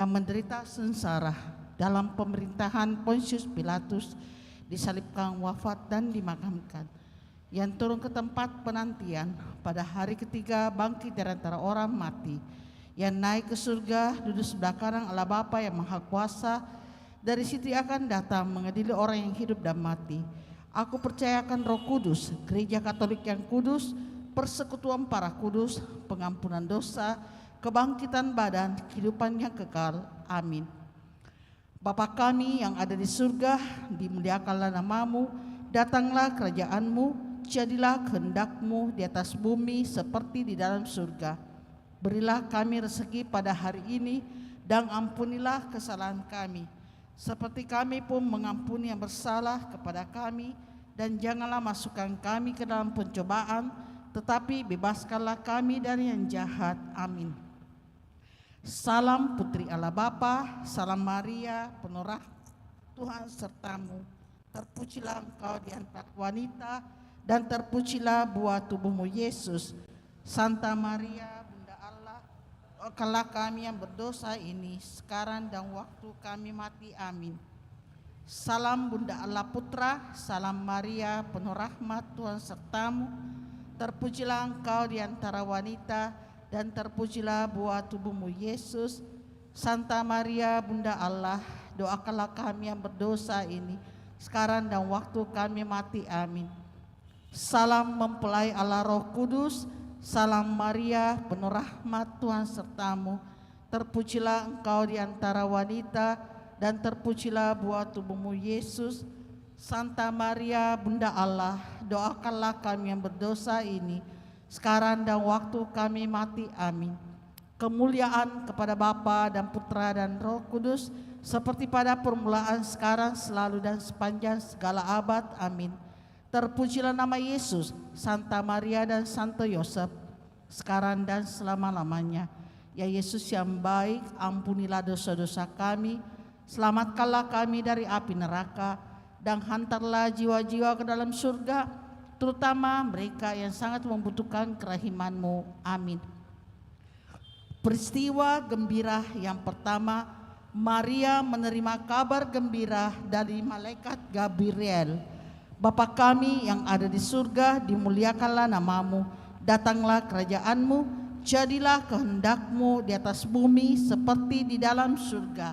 yang menderita sengsara dalam pemerintahan Pontius Pilatus, disalibkan, wafat, dan dimakamkan, yang turun ke tempat penantian, pada hari ketiga bangkit dari antara orang mati, yang naik ke surga, duduk sebelah kanan Allah Bapa yang Maha Kuasa, dari situ akan datang mengadili orang yang hidup dan mati. Aku percayakan Roh Kudus, Gereja Katolik yang kudus, persekutuan para kudus, pengampunan dosa, kebangkitan badan, kehidupan yang kekal. Amin. Bapa kami yang ada di surga, dimuliakanlah namamu, datanglah kerajaanmu, jadilah kehendak-Mu di atas bumi seperti di dalam surga. Berilah kami rezeki pada hari ini, dan ampunilah kesalahan kami, seperti kami pun mengampuni yang bersalah kepada kami, dan janganlah masukkan kami ke dalam pencobaan, tetapi bebaskanlah kami dari yang jahat. Amin. Salam Putri Allah Bapa, salam Maria, penuh rahmat, Tuhan sertamu. Terpujilah engkau di antara wanita, dan terpujilah buah tubuhmu Yesus. Santa Maria, Bunda Allah, doakanlah kami yang berdosa ini, sekarang dan waktu kami mati. Amin. Salam Bunda Allah Putra, salam Maria, penuh rahmat, Tuhan sertamu. Terpujilah engkau di antara wanita, dan terpujilah buah tubuhmu Yesus. Santa Maria, Bunda Allah, doakanlah kami yang berdosa ini, sekarang dan waktu kami mati. Amin. Salam mempelai Allah Roh Kudus, salam Maria, penuh rahmat, Tuhan sertamu. Terpujilah engkau di antara wanita, dan terpujilah buah tubuhmu Yesus. Santa Maria, Bunda Allah, doakanlah kami yang berdosa ini, sekarang dan waktu kami mati. Amin. Kemuliaan kepada Bapa dan Putra dan Roh Kudus, seperti pada permulaan, sekarang, selalu, dan sepanjang segala abad. Amin. Terpujilah nama Yesus, Santa Maria dan Santo Yosef, sekarang dan selama-lamanya. Ya Yesus yang baik, ampunilah dosa-dosa kami, selamatkanlah kami dari api neraka, dan hantarlah jiwa-jiwa ke dalam surga, terutama mereka yang sangat membutuhkan kerahiman-Mu. Amin. Peristiwa gembira yang pertama, Maria menerima kabar gembira dari malaikat Gabriel. Bapa kami yang ada di surga, dimuliakanlah namamu, datanglah kerajaan-Mu, jadilah kehendak-Mu di atas bumi seperti di dalam surga.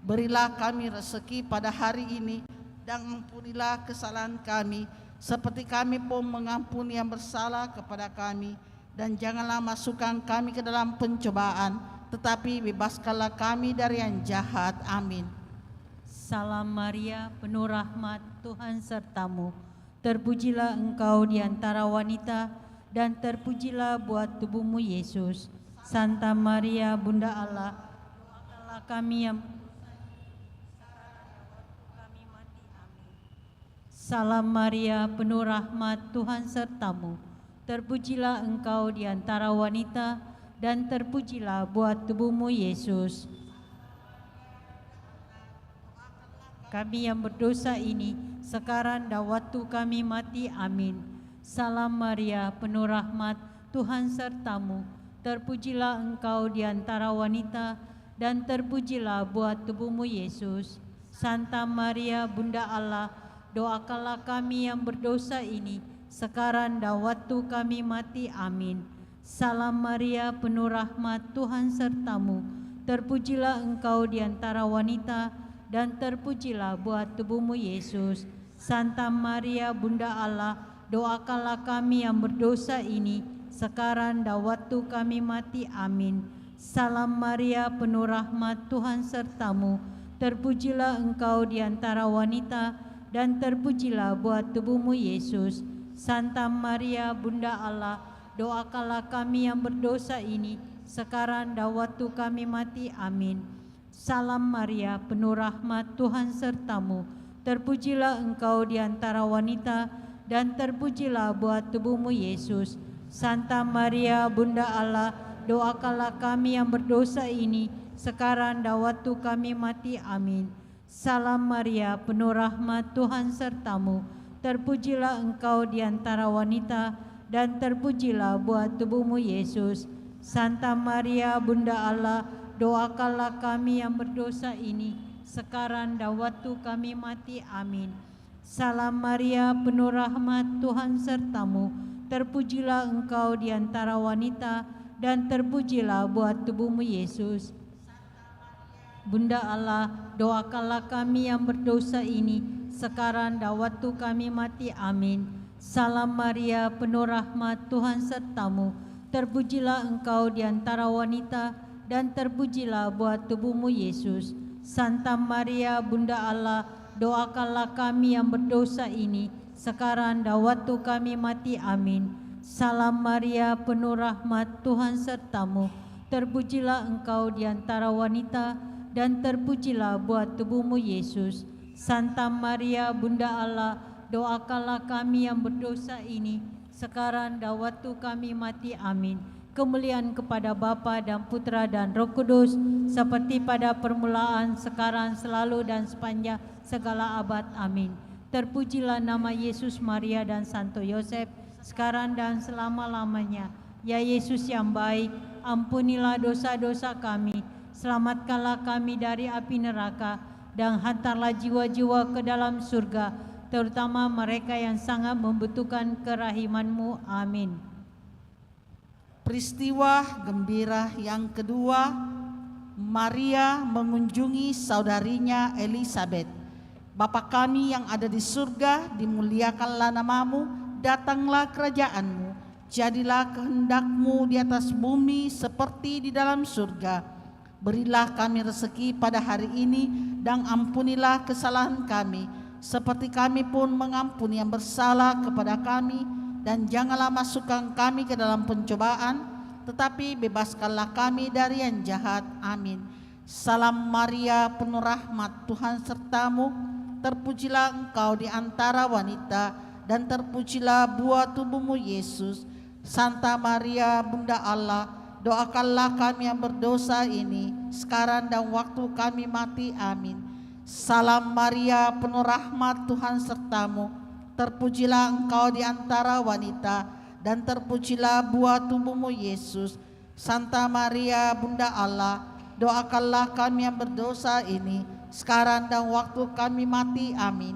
Berilah kami rezeki pada hari ini, dan ampunilah kesalahan kami, seperti kami pun mengampuni yang bersalah kepada kami, dan janganlah masukkan kami ke dalam pencobaan, tetapi bebaskanlah kami dari yang jahat. Amin. Salam Maria, penuh rahmat, Tuhan sertamu. Terpujilah engkau di antara wanita, dan terpujilah buah tubuhmu Yesus. Santa Maria, Bunda Allah, doakanlah kami yang Salam Maria, penuh rahmat, Tuhan sertamu. Terpujilah engkau di antara wanita, dan terpujilah buah tubuhmu Yesus. Kami yang berdosa ini, sekarang dan waktu kami mati. Amin. Salam Maria, penuh rahmat, Tuhan sertamu. Terpujilah engkau di antara wanita, dan terpujilah buah tubuhmu Yesus. Santa Maria, Bunda Allah, doakanlah kami yang berdosa ini, sekarang dan waktu kami mati. Amin. Salam Maria, penuh rahmat, Tuhan sertamu. Terpujilah engkau di antara wanita, dan terpujilah buah tubuhmu Yesus. Santa Maria, Bunda Allah, doakanlah kami yang berdosa ini, sekarang dan waktu kami mati. Amin. Salam Maria, penuh rahmat, Tuhan sertamu. Terpujilah engkau di antara wanita, dan terpujilah buah tubuhmu Yesus. Santa Maria, Bunda Allah, doakanlah kami yang berdosa ini, sekarang dan waktu kami mati. Amin. Salam Maria, penuh rahmat, Tuhan sertamu. Terpujilah engkau di antara wanita, dan terpujilah buah tubuhmu Yesus. Santa Maria, Bunda Allah, doakanlah kami yang berdosa ini, sekarang dan waktu kami mati. Amin. Salam Maria, penuh rahmat, Tuhan sertamu. Terpujilah engkau di antara wanita, dan terpujilah buah tubuhmu Yesus. Santa Maria, Bunda Allah, doakanlah kami yang berdosa ini, sekarang dan waktu kami mati. Amin. Salam Maria, penuh rahmat, Tuhan sertamu. Terpujilah engkau di antara wanita, dan terpujilah buah tubuhmu Yesus. Bunda Allah, doakanlah kami yang berdosa ini, sekarang dan waktu kami mati. Amin. Salam Maria, penuh rahmat, Tuhan sertamu. Terpujilah engkau di antara wanita, dan terpujilah buah tubuhmu Yesus. Santa Maria, Bunda Allah, doakanlah kami yang berdosa ini, sekarang dan waktu kami mati. Amin. Salam Maria, penuh rahmat, Tuhan sertamu. Terpujilah engkau di antara wanita, dan terpujilah buah tubuhmu Yesus. Santa Maria, Bunda Allah, doakanlah kami yang berdosa ini, sekarang dan waktu kami mati. Amin. Kemuliaan kepada Bapa dan Putra dan Roh Kudus, seperti pada permulaan, sekarang, selalu, dan sepanjang segala abad. Amin. Terpujilah nama Yesus, Maria, dan Santo Yosef, sekarang dan selama-lamanya. Ya Yesus yang baik, ampunilah dosa-dosa kami, selamatkanlah kami dari api neraka, dan hantarlah jiwa-jiwa ke dalam surga, terutama mereka yang sangat membutuhkan kerahiman-Mu. Amin. Peristiwa gembira yang kedua, Maria mengunjungi saudarinya Elisabet. Bapa kami yang ada di surga, dimuliakanlah namamu, datanglah kerajaanmu, jadilah kehendak-Mu di atas bumi seperti di dalam surga. Berilah kami rezeki pada hari ini, dan ampunilah kesalahan kami, seperti kami pun mengampuni yang bersalah kepada kami. Dan janganlah masukkan kami ke dalam pencobaan, tetapi bebaskanlah kami dari yang jahat. Amin. Salam Maria, penuh rahmat, Tuhan sertamu. Terpujilah engkau di antara wanita, dan terpujilah buah tubuhmu Yesus. Santa Maria, Bunda Allah, doakanlah kami yang berdosa ini, sekarang dan waktu kami mati. Amin. Salam Maria, penuh rahmat, Tuhan sertamu. Terpujilah engkau di antara wanita, dan terpujilah buah tubuhmu Yesus. Santa Maria, Bunda Allah, doakanlah kami yang berdosa ini, sekarang dan waktu kami mati. Amin.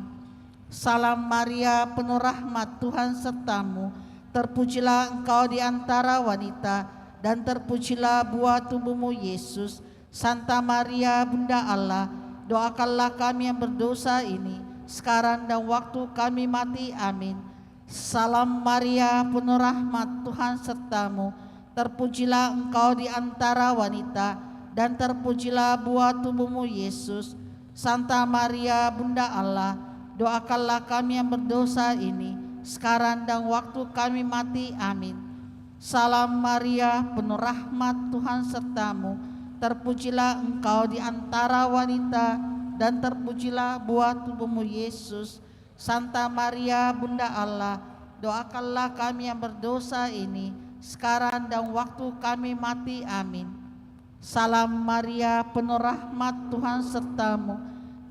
Salam Maria, penuh rahmat, Tuhan sertamu. Terpujilah engkau di antara wanita, dan terpujilah buah tubuhmu Yesus. Santa Maria, Bunda Allah, doakanlah kami yang berdosa ini, sekarang dan waktu kami mati. Amin. Salam Maria, penuh rahmat, Tuhan sertamu. Terpujilah engkau di antara wanita, dan terpujilah buah tubuhmu Yesus. Santa Maria, Bunda Allah, doakanlah kami yang berdosa ini, sekarang dan waktu kami mati. Amin. Salam Maria, penuh rahmat, Tuhan sertamu. Terpujilah engkau di antara wanita, dan terpujilah buah tubuhmu Yesus. Santa Maria, Bunda Allah, doakanlah kami yang berdosa ini, sekarang dan waktu kami mati. Amin. Salam Maria, penuh rahmat, Tuhan sertamu.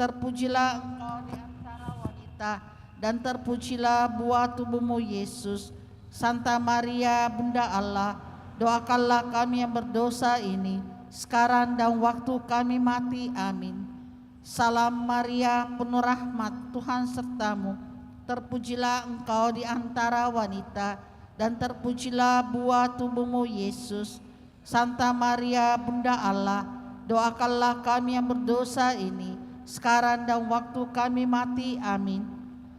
Terpujilah engkau di antara wanita, dan terpujilah buah tubuhmu Yesus. Santa Maria, Bunda Allah, doakanlah kami yang berdosa ini, sekarang dan waktu kami mati. Amin. Salam Maria, penuh rahmat, Tuhan sertamu. Terpujilah engkau di antara wanita, dan terpujilah buah tubuhmu Yesus. Santa Maria, Bunda Allah, doakanlah kami yang berdosa ini, sekarang dan waktu kami mati. Amin.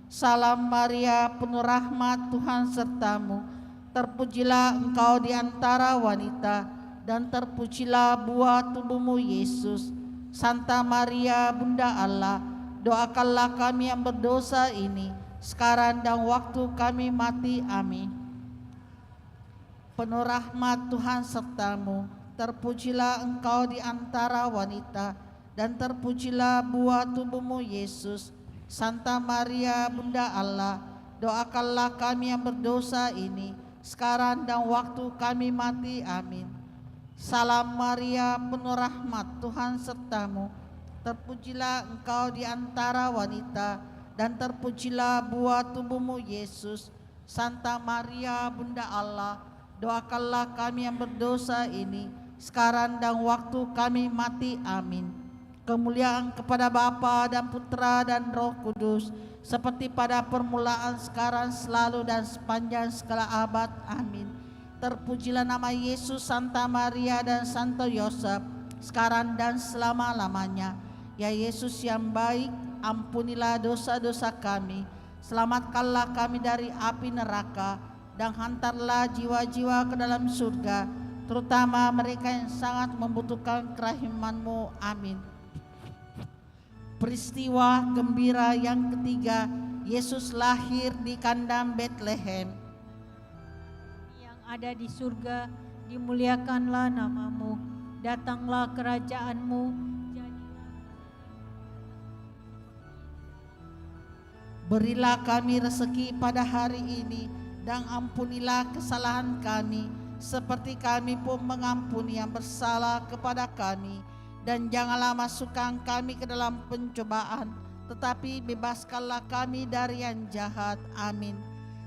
Salam Maria, penuh rahmat, Tuhan sertamu. Terpujilah engkau di antara wanita, dan terpujilah buah tubuhmu Yesus. Santa Maria, Bunda Allah, doakanlah kami yang berdosa ini, sekarang dan waktu kami mati. Amin. Penuh rahmat, Tuhan sertamu. Terpujilah engkau di antara wanita, dan terpujilah buah tubuhmu Yesus. Santa Maria, Bunda Allah, doakanlah kami yang berdosa ini, sekarang dan waktu kami mati. Amin. Salam Maria, penuh rahmat, Tuhan sertamu. Terpujilah engkau di antara wanita, dan terpujilah buah tubuhmu Yesus. Santa Maria, Bunda Allah, doakanlah kami yang berdosa ini, sekarang dan waktu kami mati. Amin. Kemuliaan kepada Bapa dan Putra dan Roh Kudus, seperti pada permulaan, sekarang, selalu, dan sepanjang segala abad. Amin. Terpujilah nama Yesus, Santa Maria, dan Santo Yosef, sekarang dan selama-lamanya. Ya Yesus yang baik, ampunilah dosa-dosa kami, selamatkanlah kami dari api neraka, dan hantarlah jiwa-jiwa ke dalam surga, terutama mereka yang sangat membutuhkan kerahiman-Mu. Amin. Peristiwa gembira yang ketiga, Yesus lahir di kandang Betlehem. Yang ada di surga, dimuliakanlah nama-Mu, datanglah kerajaan-Mu. Berilah kami rezeki pada hari ini, dan ampunilah kesalahan kami, seperti kami pun mengampuni yang bersalah kepada kami. Dan janganlah masukkan kami ke dalam pencobaan, tetapi bebaskanlah kami dari yang jahat. Amin.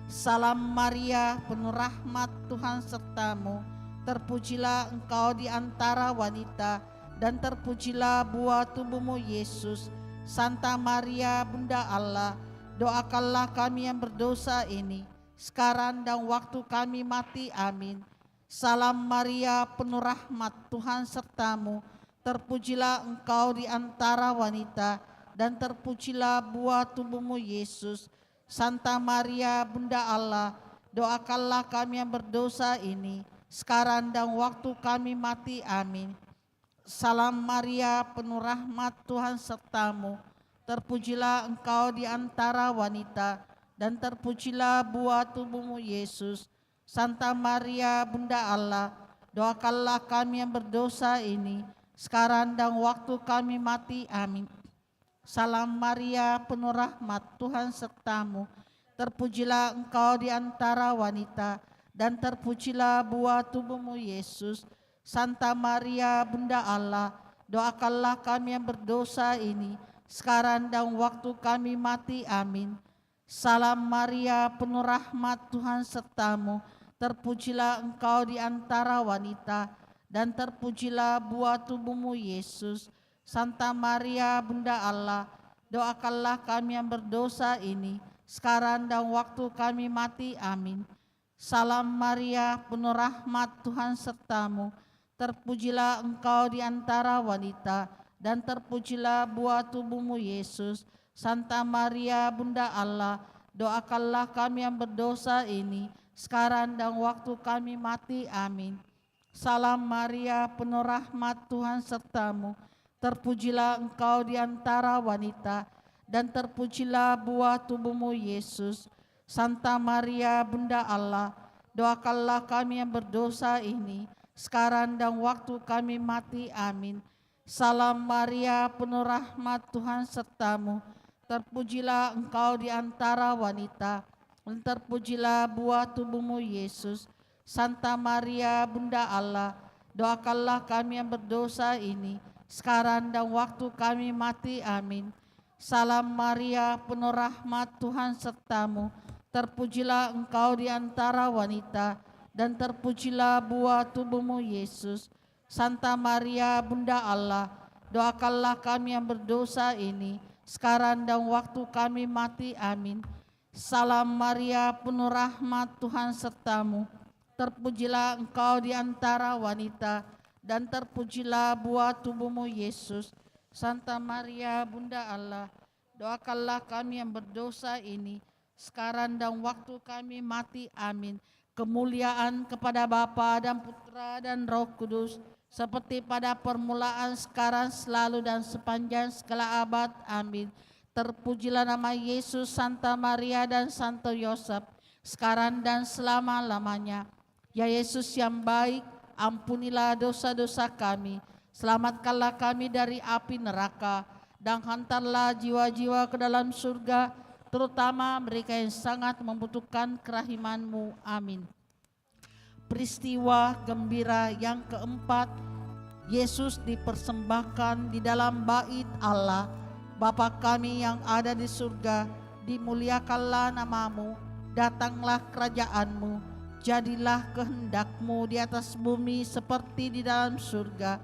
Salam Maria, penuh rahmat, Tuhan sertamu. Terpujilah engkau di antara wanita, dan terpujilah buah tubuhmu Yesus. Santa Maria, Bunda Allah, doakanlah kami yang berdosa ini, sekarang dan waktu kami mati. Amin. Salam Maria, penuh rahmat, Tuhan sertamu. Terpujilah engkau di antara wanita, dan terpujilah buah tubuhmu Yesus. Santa Maria, Bunda Allah, doakanlah kami yang berdosa ini, sekarang dan waktu kami mati. Amin. Salam Maria, penuh rahmat, Tuhan sertamu. Terpujilah engkau di antara wanita, dan terpujilah buah tubuhmu Yesus. Santa Maria, Bunda Allah, doakanlah kami yang berdosa ini, sekarang dan waktu kami mati. Amin. Salam Maria, penuh rahmat, Tuhan sertamu. Terpujilah engkau di antara wanita, dan terpujilah buah tubuhmu Yesus. Santa Maria, Bunda Allah, doakanlah kami yang berdosa ini, sekarang dan waktu kami mati. Amin. Salam Maria, penuh rahmat, Tuhan sertamu. Terpujilah engkau di antara wanita, dan terpujilah buah tubuhmu Yesus. Santa Maria, Bunda Allah, doakanlah kami yang berdosa ini, sekarang dan waktu kami mati. Amin. Salam Maria, penuh rahmat, Tuhan sertamu. Terpujilah engkau di antara wanita, dan terpujilah buah tubuhmu Yesus. Santa Maria, Bunda Allah, doakanlah kami yang berdosa ini, sekarang dan waktu kami mati. Amin. Salam Maria, penuh rahmat, Tuhan sertamu. Terpujilah engkau di antara wanita, dan terpujilah buah tubuhmu Yesus. Santa Maria, Bunda Allah, doakanlah kami yang berdosa ini, sekarang dan waktu kami mati. Amin. Salam Maria, penuh rahmat, Tuhan sertamu. Terpujilah engkau di antara wanita, dan terpujilah buah tubuhmu Yesus. Santa Maria, Bunda Allah, doakanlah kami yang berdosa ini, sekarang dan waktu kami mati. Amin. Salam Maria, penuh rahmat, Tuhan sertamu. Terpujilah engkau di antara wanita, dan terpujilah buah tubuhmu Yesus. Santa Maria, Bunda Allah, doakanlah kami yang berdosa ini, sekarang dan waktu kami mati. Amin. Salam Maria, penuh rahmat, Tuhan sertamu. Terpujilah engkau di antara wanita, dan terpujilah buah tubuhmu Yesus. Santa Maria, Bunda Allah, doakanlah kami yang berdosa ini, sekarang dan waktu kami mati. Amin. Kemuliaan kepada Bapa dan Putra dan Roh Kudus, seperti pada permulaan, sekarang, selalu, dan sepanjang segala abad. Amin. Terpujilah nama Yesus, Santa Maria, dan Santo Yosef, sekarang dan selama-lamanya. Ya Yesus yang baik, ampunilah dosa-dosa kami, selamatkanlah kami dari api neraka, dan hantarlah jiwa-jiwa ke dalam surga, terutama mereka yang sangat membutuhkan kerahiman-Mu. Amin. Peristiwa gembira yang keempat, Yesus dipersembahkan di dalam bait Allah. Bapa kami yang ada di surga, dimuliakanlah nama-Mu, datanglah kerajaan-Mu, Jadilah kehendak-Mu di atas bumi seperti di dalam surga.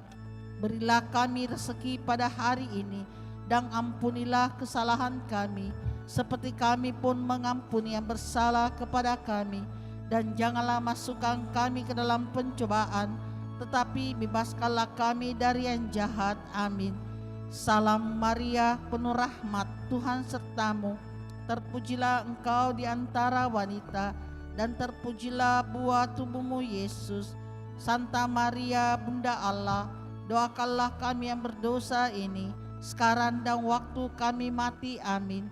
Berilah kami rezeki pada hari ini, dan ampunilah kesalahan kami, seperti kami pun mengampuni yang bersalah kepada kami. Dan janganlah masukkan kami ke dalam pencobaan, tetapi bebaskanlah kami dari yang jahat. Amin. Salam Maria, penuh rahmat, Tuhan sertamu. Terpujilah engkau di antara wanita, dan terpujilah buah tubuhmu Yesus. Santa Maria, Bunda Allah, doakanlah kami yang berdosa ini, sekarang dan waktu kami mati. Amin.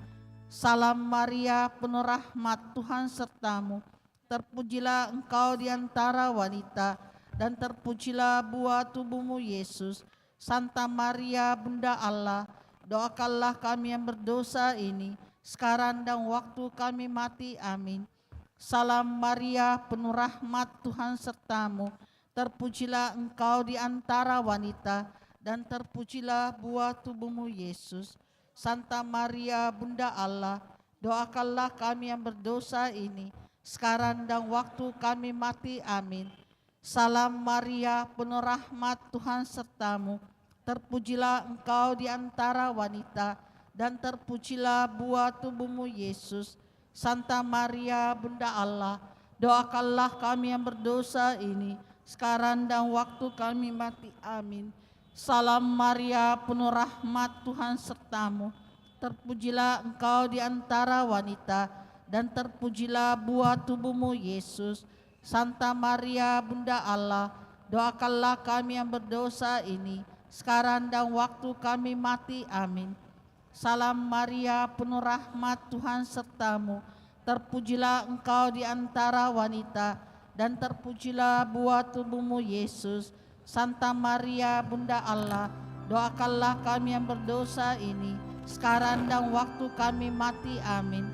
Salam Maria, penuh rahmat, Tuhan sertamu. Terpujilah engkau di antara wanita, dan terpujilah buah tubuhmu Yesus. Santa Maria, Bunda Allah, doakanlah kami yang berdosa ini, sekarang dan waktu kami mati. Amin. Salam Maria, penuh rahmat, Tuhan sertamu. Terpujilah engkau di antara wanita, dan terpujilah buah tubuhmu Yesus. Santa Maria, Bunda Allah, doakanlah kami yang berdosa ini, sekarang dan waktu kami mati. Amin. Salam Maria, penuh rahmat, Tuhan sertamu. Terpujilah engkau di antara wanita, dan terpujilah buah tubuhmu Yesus. Santa Maria, Bunda Allah, doakanlah kami yang berdosa ini, sekarang dan waktu kami mati. Amin. Salam Maria, penuh rahmat, Tuhan sertamu. Terpujilah engkau di antara wanita, dan terpujilah buah tubuhmu Yesus. Santa Maria, Bunda Allah, doakanlah kami yang berdosa ini, sekarang dan waktu kami mati. Amin. Salam Maria, penuh rahmat, Tuhan sertamu. Terpujilah engkau di antara wanita, dan terpujilah buah tubuhmu Yesus. Santa Maria, Bunda Allah, doakanlah kami yang berdosa ini, sekarang dan waktu kami mati. Amin.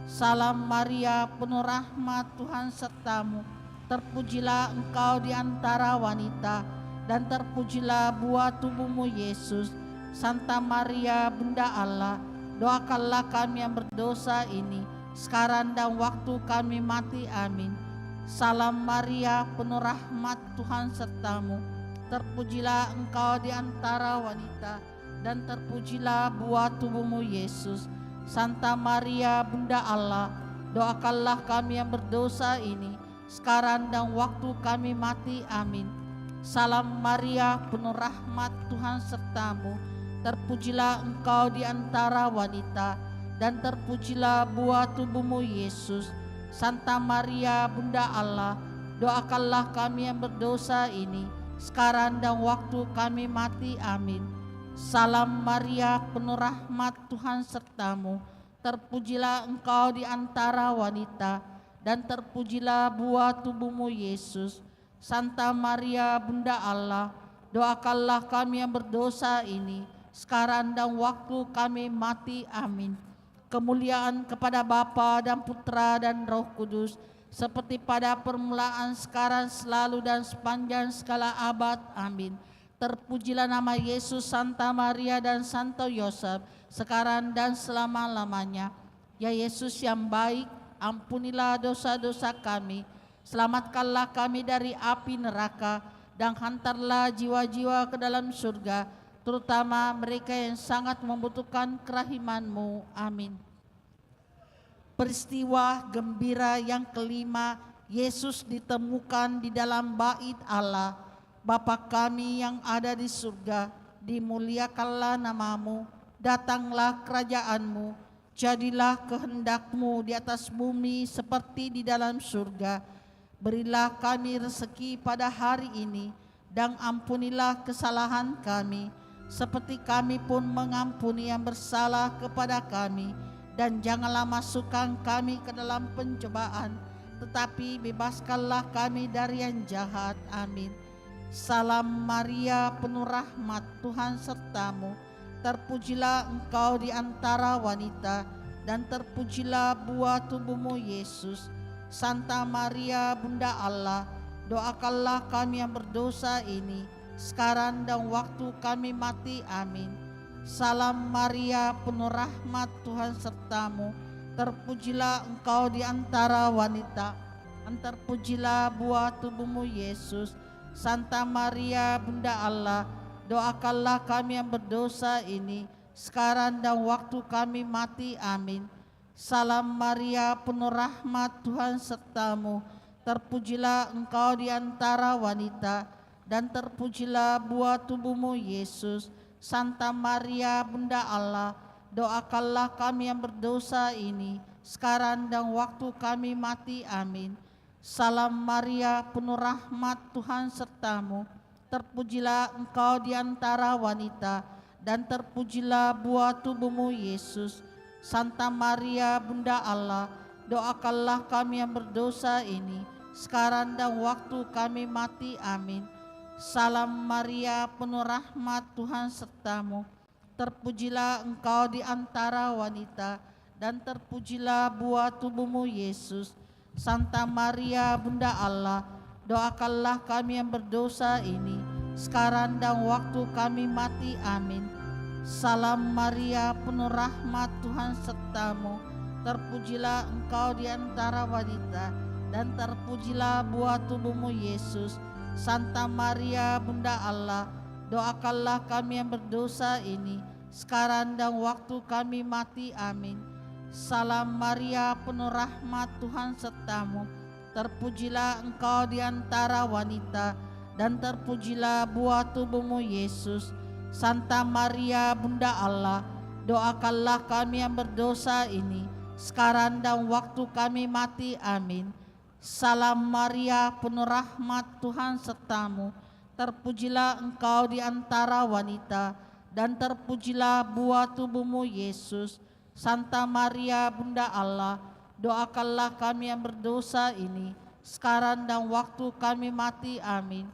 Salam Maria, penuh rahmat, Tuhan sertamu. Terpujilah engkau di antara wanita, dan terpujilah buah tubuhmu Yesus. Santa Maria, Bunda Allah, doakanlah kami yang berdosa ini, sekarang dan waktu kami mati. Amin. Salam Maria, penuh rahmat, Tuhan sertamu. Terpujilah engkau di antara wanita, dan terpujilah buah tubuhmu Yesus. Santa Maria, Bunda Allah, doakanlah kami yang berdosa ini, sekarang dan waktu kami mati. Amin. Salam Maria, penuh rahmat, Tuhan sertamu. Terpujilah engkau di antara wanita, dan terpujilah buah tubuhmu Yesus. Santa Maria, Bunda Allah, doakanlah kami yang berdosa ini, sekarang dan waktu kami mati. Amin. Salam Maria, penuh rahmat, Tuhan sertamu. Terpujilah engkau di antara wanita, dan terpujilah buah tubuhmu Yesus. Santa Maria, Bunda Allah, doakanlah kami yang berdosa ini, sekarang dan waktu kami mati. Amin. Kemuliaan kepada Bapa dan Putra dan Roh Kudus, seperti pada permulaan, sekarang, selalu, dan sepanjang segala abad. Amin. Terpujilah nama Yesus, Santa Maria, dan Santo Yosef, sekarang dan selama-lamanya. Ya Yesus yang baik, ampunilah dosa-dosa kami, selamatkanlah kami dari api neraka, dan hantarlah jiwa-jiwa ke dalam surga, terutama mereka yang sangat membutuhkan kerahiman-Mu. Amin. Peristiwa gembira yang kelima, Yesus ditemukan di dalam bait Allah. Bapa kami yang ada di surga, dimuliakanlah nama-Mu, datanglah kerajaan-Mu, jadilah kehendak-Mu di atas bumi seperti di dalam surga. Berilah kami rezeki pada hari ini, dan ampunilah kesalahan kami, seperti kami pun mengampuni yang bersalah kepada kami. Dan janganlah masukkan kami ke dalam pencobaan, tetapi bebaskanlah kami dari yang jahat. Amin. Salam Maria, penuh rahmat, Tuhan sertamu. Terpujilah engkau di antara wanita, dan terpujilah buah tubuhmu Yesus. Santa Maria, Bunda Allah, doakanlah kami yang berdosa ini, sekarang dan waktu kami mati. Amin. Salam Maria, penuh rahmat, Tuhan sertamu. Terpujilah engkau di antara wanita, dan terpujilah buah tubuhmu Yesus. Santa Maria Bunda Allah, doakanlah kami yang berdosa ini, sekarang dan waktu kami mati. Amin. Salam Maria, penuh rahmat, Tuhan sertamu. Terpujilah engkau di antara wanita, dan terpujilah buah tubuhmu Yesus. Santa Maria Bunda Allah, doakanlah kami yang berdosa ini, sekarang dan waktu kami mati. Amin. Salam Maria, penuh rahmat, Tuhan sertamu. Terpujilah engkau di antara wanita, dan terpujilah buah tubuhmu Yesus. Santa Maria Bunda Allah, doakanlah kami yang berdosa ini, sekarang dan waktu kami mati. Amin. Salam Maria, penuh rahmat, Tuhan sertamu. Terpujilah engkau di antara wanita, dan terpujilah buah tubuhmu Yesus. Santa Maria Bunda Allah, doakanlah kami yang berdosa ini, sekarang dan waktu kami mati. Amin. Salam Maria, penuh rahmat, Tuhan sertamu. Terpujilah engkau di antara wanita, dan terpujilah buah tubuhmu Yesus. Santa Maria Bunda Allah, doakanlah kami yang berdosa ini, sekarang dan waktu kami mati. Amin. Salam Maria, penuh rahmat, Tuhan sertamu. Terpujilah engkau di antara wanita, dan terpujilah buah tubuhmu Yesus. Santa Maria Bunda Allah, doakanlah kami yang berdosa ini, sekarang dan waktu kami mati. Amin. Salam Maria, penuh rahmat, Tuhan sertamu. Terpujilah engkau di antara wanita, dan terpujilah buah tubuhmu Yesus. Santa Maria Bunda Allah, doakanlah kami yang berdosa ini, sekarang dan waktu kami mati. Amin.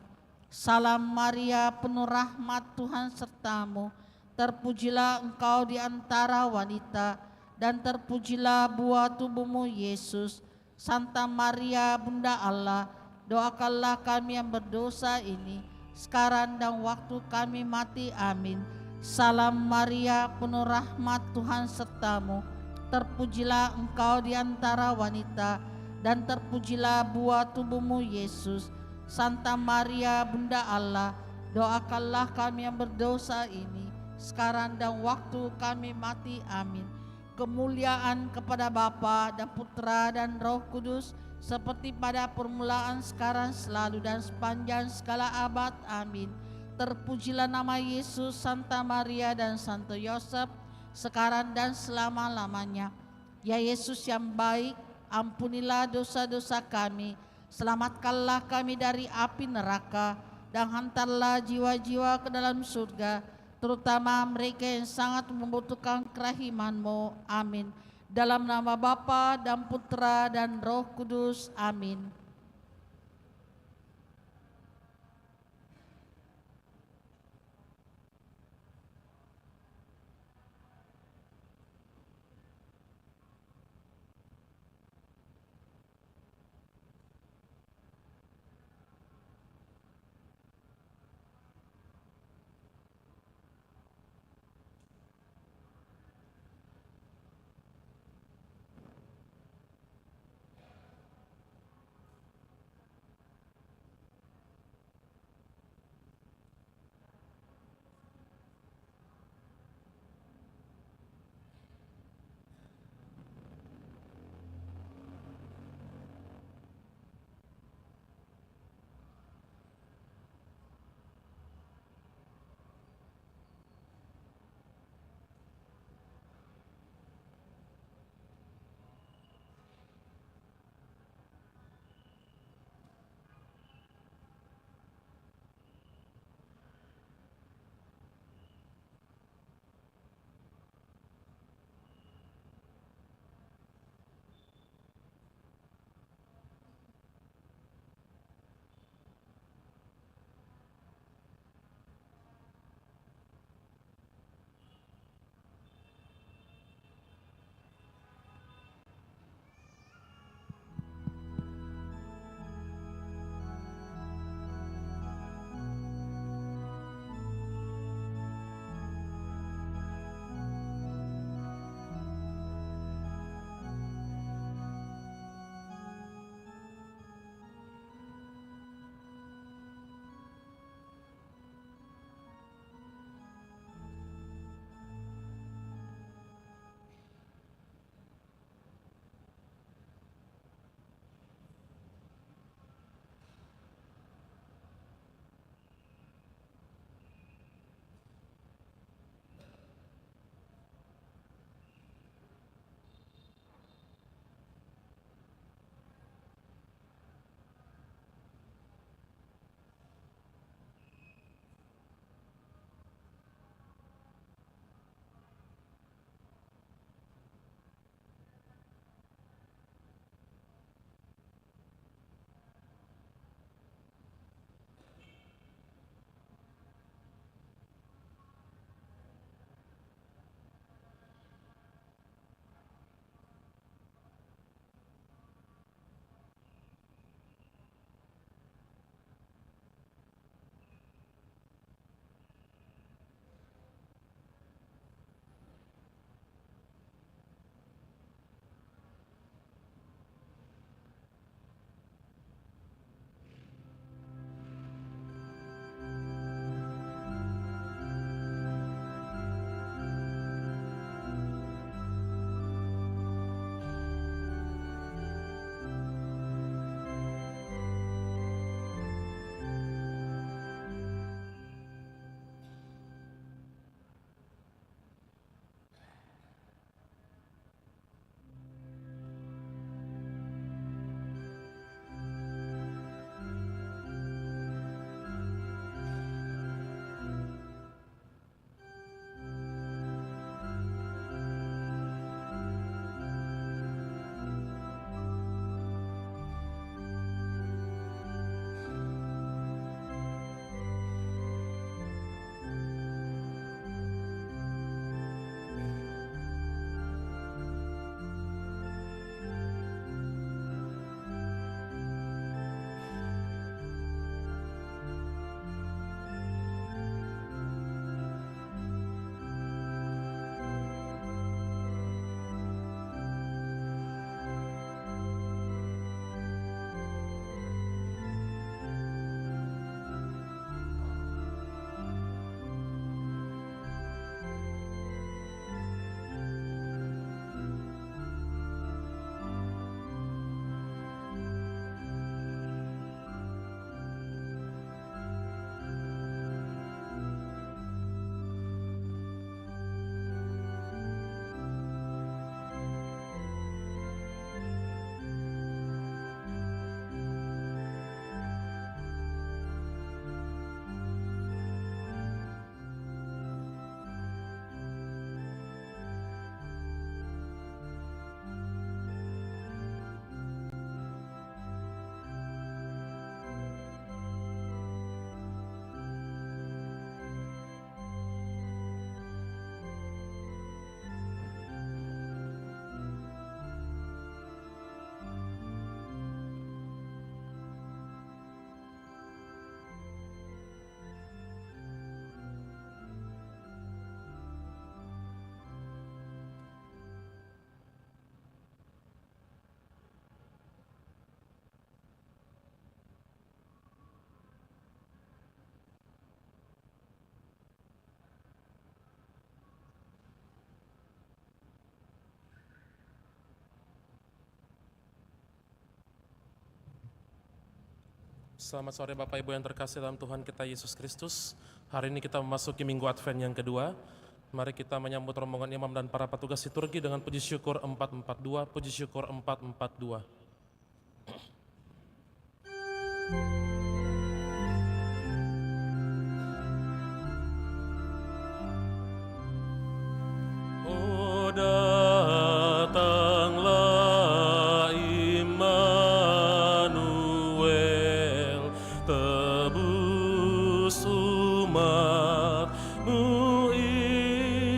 Salam Maria, penuh rahmat, Tuhan sertamu. Terpujilah engkau di antara wanita, dan terpujilah buah tubuhmu Yesus. Santa Maria Bunda Allah, doakanlah kami yang berdosa ini, sekarang dan waktu kami mati. Amin. Salam Maria, penuh rahmat, Tuhan sertamu. Terpujilah engkau di antara wanita, dan terpujilah buah tubuhmu Yesus. Santa Maria Bunda Allah, doakanlah kami yang berdosa ini, sekarang dan waktu kami mati. Amin. Kemuliaan kepada Bapa dan Putra dan Roh Kudus, seperti pada permulaan, sekarang, selalu, dan sepanjang segala abad. Amin. Terpujilah nama Yesus, Santa Maria, dan Santo Yosef, sekarang dan selama-lamanya. Ya Yesus yang baik, ampunilah dosa-dosa kami, selamatkanlah kami dari api neraka, dan hantarlah jiwa-jiwa ke dalam surga, terutama mereka yang sangat membutuhkan kerahiman-Mu. Amin. Dalam nama Bapa dan Putra dan Roh Kudus. Amin. Selamat sore Bapak Ibu yang terkasih dalam Tuhan kita Yesus Kristus. Hari ini kita memasuki Minggu Advent yang kedua. Mari kita menyambut rombongan imam dan para petugas liturgi dengan puji syukur 442, puji syukur 442. Oh, datanglah Immanuel, tebus umat-Mu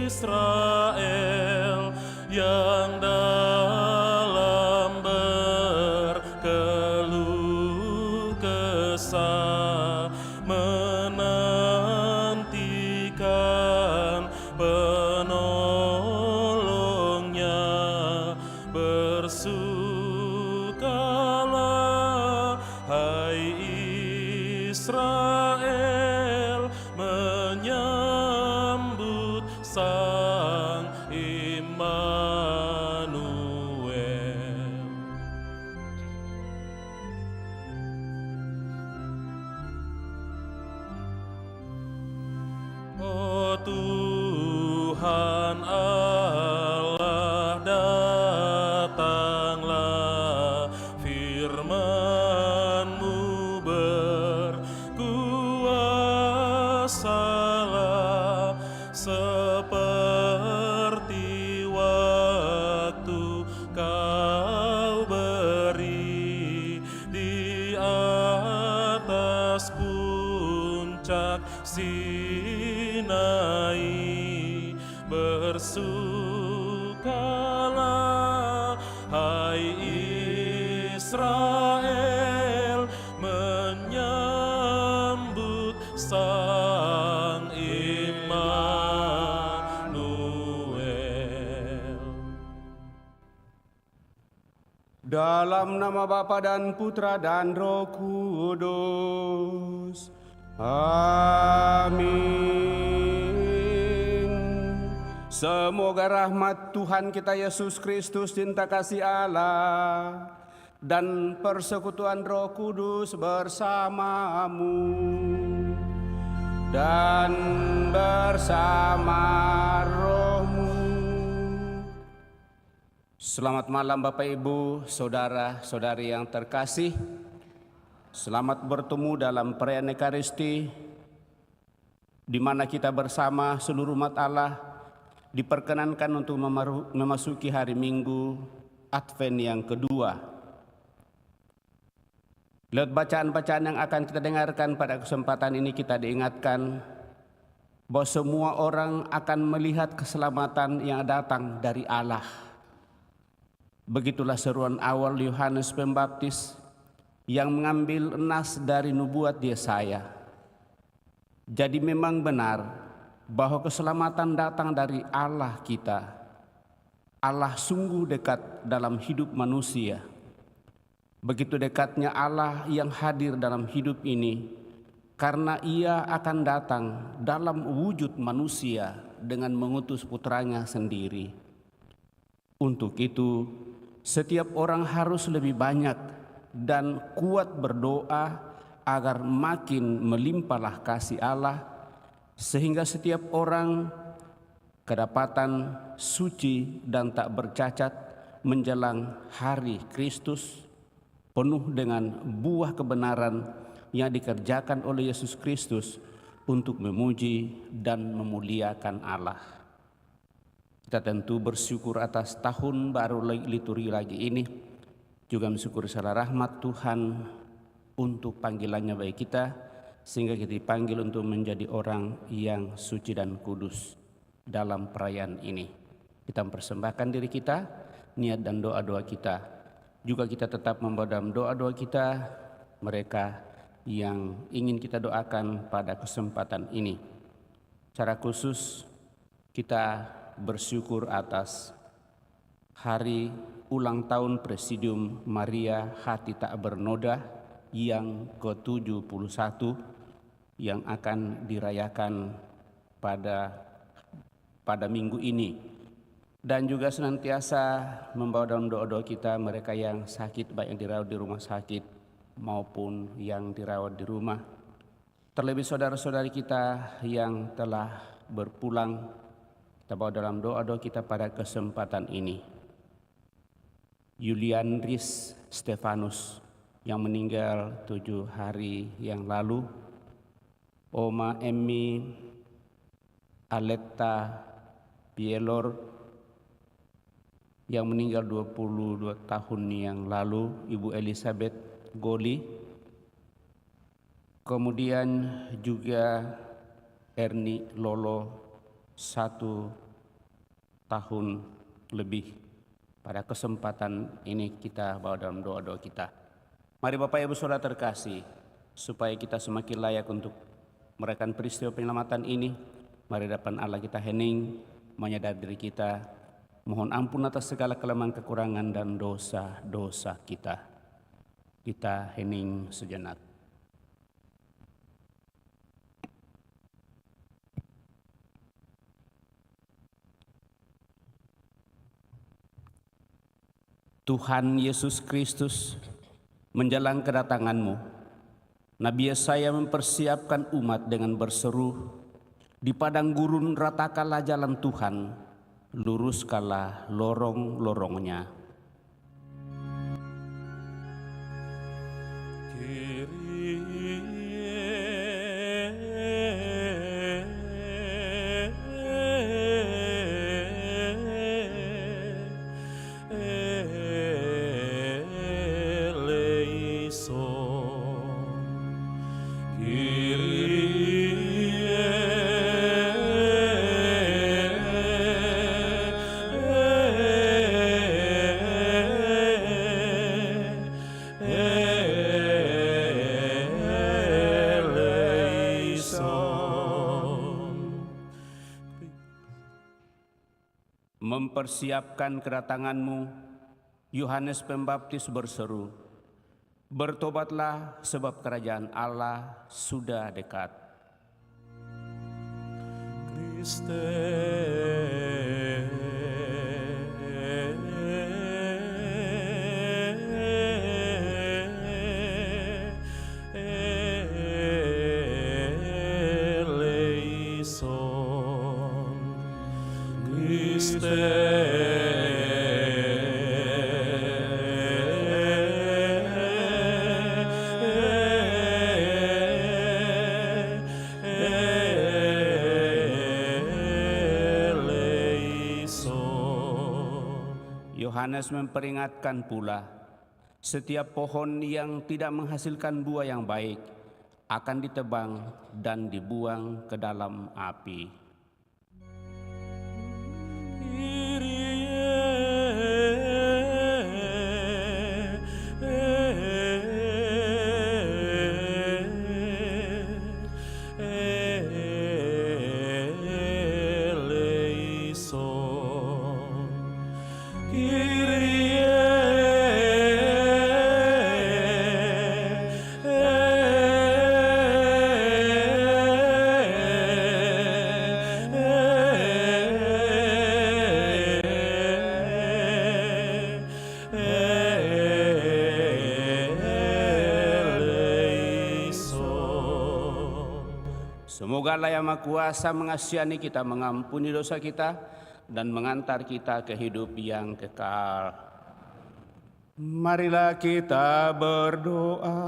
Israel yang dalam berkeluh kesah menantikan penolongnya. Bersukalah hai Israel, menyambut Sang Immanuel. Oh Tuhan Allah, datanglah, firman-Mu berkuasalah, seperti waktu Kau beri di atas puncak Sinai. Bersukalah hai Israel, menyambut Sang Immanuel. Dalam nama Bapa dan Putra dan Roh Kudus. Amin. Semoga rahmat Tuhan kita Yesus Kristus, cinta kasih Allah, dan persekutuan Roh Kudus bersamamu dan bersama rohmu. Selamat malam Bapak Ibu, saudara-saudari yang terkasih. Selamat bertemu dalam perayaan Ekaristi, di mana kita bersama seluruh umat Allah diperkenankan untuk memasuki hari Minggu Advent yang kedua. Lewat bacaan-bacaan yang akan kita dengarkan pada kesempatan ini, kita diingatkan bahwa semua orang akan melihat keselamatan yang datang dari Allah. Begitulah seruan awal Yohanes Pembaptis yang mengambil nas dari nubuat Yesaya. Jadi memang benar bahwa keselamatan datang dari Allah kita. Allah sungguh dekat dalam hidup manusia. Begitu dekatnya Allah yang hadir dalam hidup ini, karena Ia akan datang dalam wujud manusia dengan mengutus putranya sendiri. Untuk itu, setiap orang harus lebih banyak dan kuat berdoa agar makin melimpahlah kasih Allah, sehingga setiap orang kedapatan suci dan tak bercacat menjelang hari Kristus, penuh dengan buah kebenaran yang dikerjakan oleh Yesus Kristus untuk memuji dan memuliakan Allah. Kita tentu bersyukur atas tahun baru liturgi lagi ini, juga mensyukuri segala rahmat Tuhan untuk panggilannya bagi kita, sehingga kita dipanggil untuk menjadi orang yang suci dan kudus dalam perayaan ini. Kita mempersembahkan diri kita, niat dan doa-doa kita. Juga kita tetap membawa dalam doa-doa kita mereka yang ingin kita doakan pada kesempatan ini. Secara khusus kita bersyukur atas hari ulang tahun Presidium Maria Hati Tak Bernoda yang ke-71 yang akan dirayakan pada minggu ini. Dan juga senantiasa membawa dalam doa-doa kita mereka yang sakit, baik yang dirawat di rumah sakit maupun yang dirawat di rumah. Terlebih saudara-saudari kita yang telah berpulang, kita bawa dalam doa-doa kita pada kesempatan ini. Julian Riz Stefanus yang meninggal 7 hari yang lalu, Oma Emmy Aletta Pielor yang meninggal 22 tahun yang lalu, Ibu Elizabeth Goli, kemudian juga Erni Lolo 1 tahun lebih. Pada kesempatan ini kita bawa dalam doa-doa kita. Mari Bapak Ibu Saudara terkasih, supaya kita semakin layak untuk merayakan peristiwa penyelamatan ini, mari depan Allah kita hening, menyadari diri kita, mohon ampun atas segala kelemahan, kekurangan dan dosa-dosa kita. Kita hening sejenak. Tuhan Yesus Kristus, menjelang kedatangan-Mu, Nabi Yesaya mempersiapkan umat dengan berseru, "Di padang gurun ratakanlah jalan Tuhan, luruskanlah lorong-lorongnya." Mempersiapkan kedatangan-Mu, Yohanes Pembaptis berseru, "Bertobatlah sebab kerajaan Allah sudah dekat." Yohanes memperingatkan pula, setiap pohon yang tidak menghasilkan buah yang baik akan ditebang dan dibuang ke dalam api. Semoga Allah yang Maha Kuasa mengasihani kita, mengampuni dosa kita, dan mengantar kita ke hidup yang kekal. Marilah kita berdoa.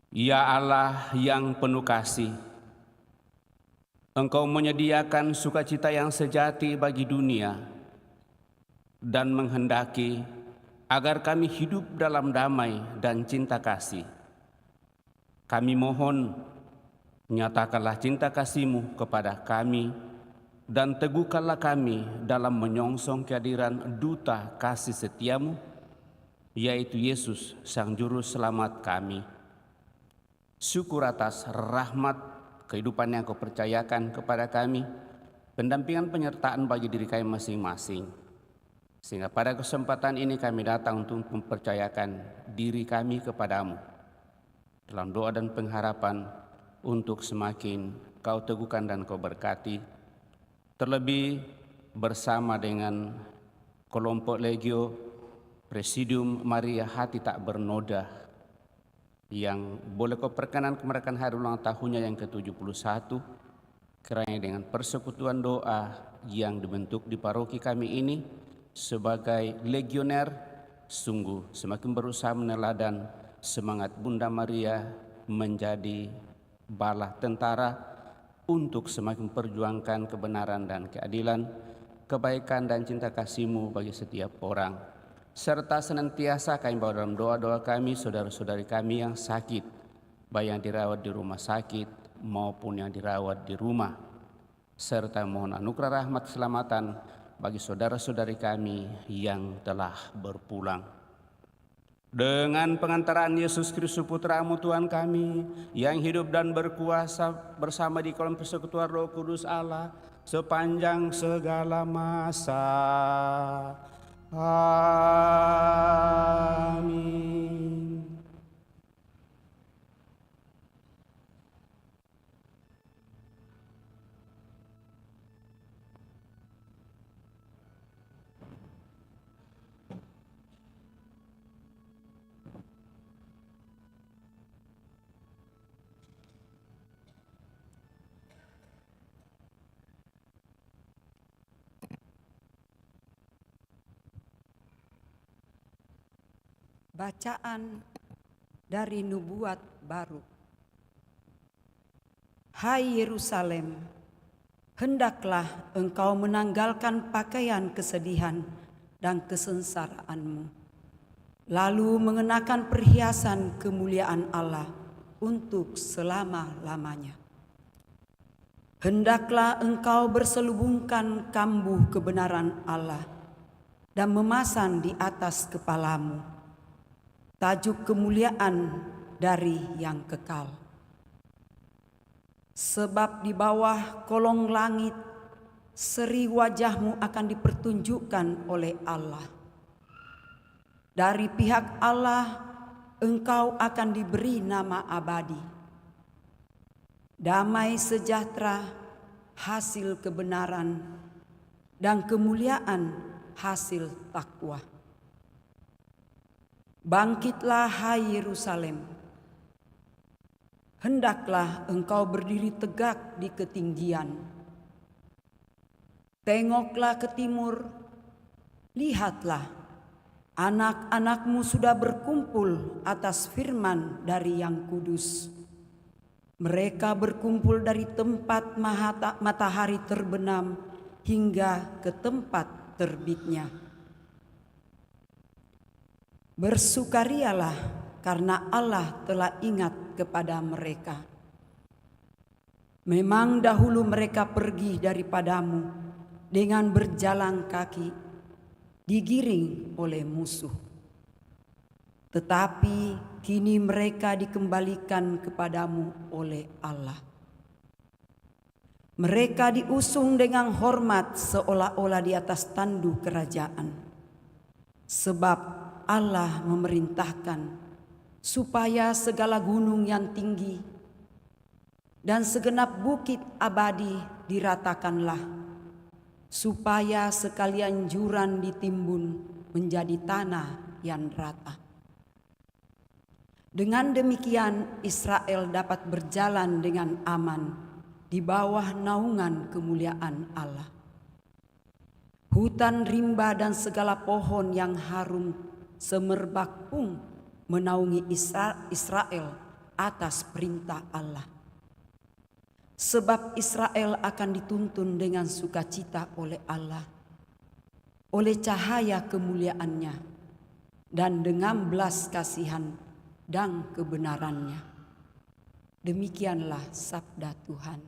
Ya Allah yang penuh kasih, Engkau menyediakan sukacita yang sejati bagi dunia, dan menghendaki agar kami hidup dalam damai dan cinta kasih. Kami mohon, nyatakanlah cinta kasih-Mu kepada kami, dan teguhkanlah kami dalam menyongsong kehadiran duta kasih setia-Mu, yaitu Yesus, Sang Juru Selamat kami. Syukur atas rahmat kehidupan yang Kau percayakan kepada kami, pendampingan penyertaan bagi diri kami masing-masing. Sehingga pada kesempatan ini kami datang untuk mempercayakan diri kami kepadamu dalam doa dan pengharapan untuk semakin Kau teguhkan dan Kau berkati, Terlebih bersama dengan kelompok Legio Presidium Maria Hati Tak Bernoda yang boleh kau perkenan kemerayakan hari ulang tahunnya yang ke-71, kiranya dengan persekutuan doa yang dibentuk di paroki kami ini sebagai legioner, sungguh semakin berusaha meneladan semangat Bunda Maria menjadi bala tentara untuk semakin perjuangkan kebenaran dan keadilan, kebaikan dan cinta kasih-Mu bagi setiap orang. Serta senantiasa kami bawa dalam doa-doa kami saudara-saudari kami yang sakit, baik yang dirawat di rumah sakit maupun yang dirawat di rumah. Serta mohon anugerah rahmat keselamatan bagi saudara-saudari kami yang telah berpulang. Dengan pengantaran Yesus Kristus Putra-Mu Tuhan kami, yang hidup dan berkuasa bersama di kolom persekutuan Roh Kudus Allah sepanjang segala masa. Amin. Bacaan dari nubuat baru. Hai Yerusalem, hendaklah engkau menanggalkan pakaian kesedihan dan kesengsaraanmu, lalu mengenakan perhiasan kemuliaan Allah untuk selama-lamanya. Hendaklah engkau berselubungkan kambuh kebenaran Allah dan memasang di atas kepalamu tajuk kemuliaan dari yang kekal. Sebab di bawah kolong langit seri wajah-Mu akan dipertunjukkan oleh Allah. Dari pihak Allah engkau akan diberi nama abadi. Damai sejahtera hasil kebenaran dan kemuliaan hasil takwa. Bangkitlah hai Yerusalem, hendaklah engkau berdiri tegak di ketinggian. Tengoklah ke timur, lihatlah anak-anakmu sudah berkumpul atas firman dari Yang Kudus. Mereka berkumpul dari tempat matahari terbenam hingga ke tempat terbitnya. Bersukarialah karena Allah telah ingat kepada mereka. Memang dahulu mereka pergi daripadamu dengan berjalan kaki, digiring oleh musuh. Tetapi kini mereka dikembalikan kepadamu oleh Allah. Mereka diusung dengan hormat seolah-olah di atas tanduk kerajaan. Sebab Allah memerintahkan supaya segala gunung yang tinggi dan segenap bukit abadi diratakanlah, supaya sekalian jurang ditimbun menjadi tanah yang rata. Dengan demikian Israel dapat berjalan dengan aman di bawah naungan kemuliaan Allah. Hutan rimba dan segala pohon yang harum semerbak pun menaungi Israel atas perintah Allah. Sebab Israel akan dituntun dengan sukacita oleh Allah, oleh cahaya kemuliaannya, dan dengan belas kasihan dan kebenarannya. Demikianlah sabda Tuhan.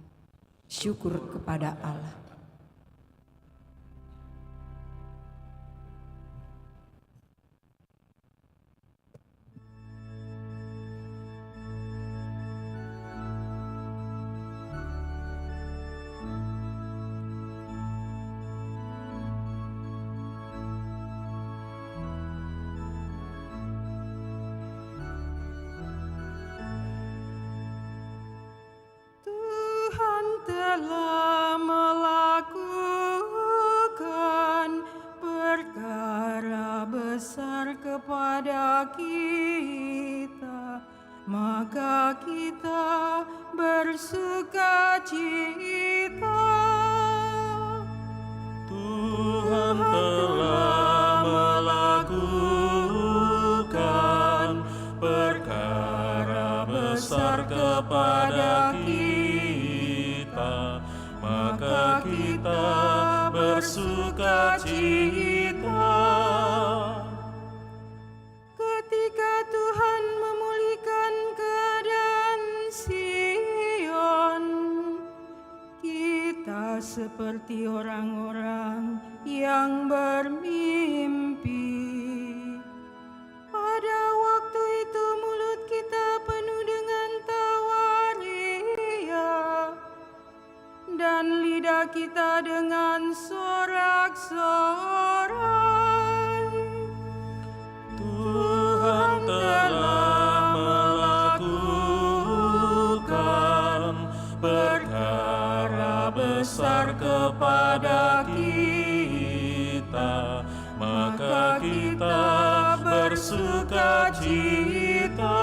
Syukur kepada Allah. Tuhan telah melakukan kita, maka kita bersukacita. Tuhan telah melakukan perkara besar kepada kita, maka kita bersukacita. Ketika Tuhan memulihkan keadaan Sion, kita seperti orang-orang yang bermimpi. Pada waktu itu mulut kita penuh dengan tawa ria, dan lidah kita dengan sorak-sorai. Tuhan telah melakukan perkara besar kepada kita, maka kita bersukacita.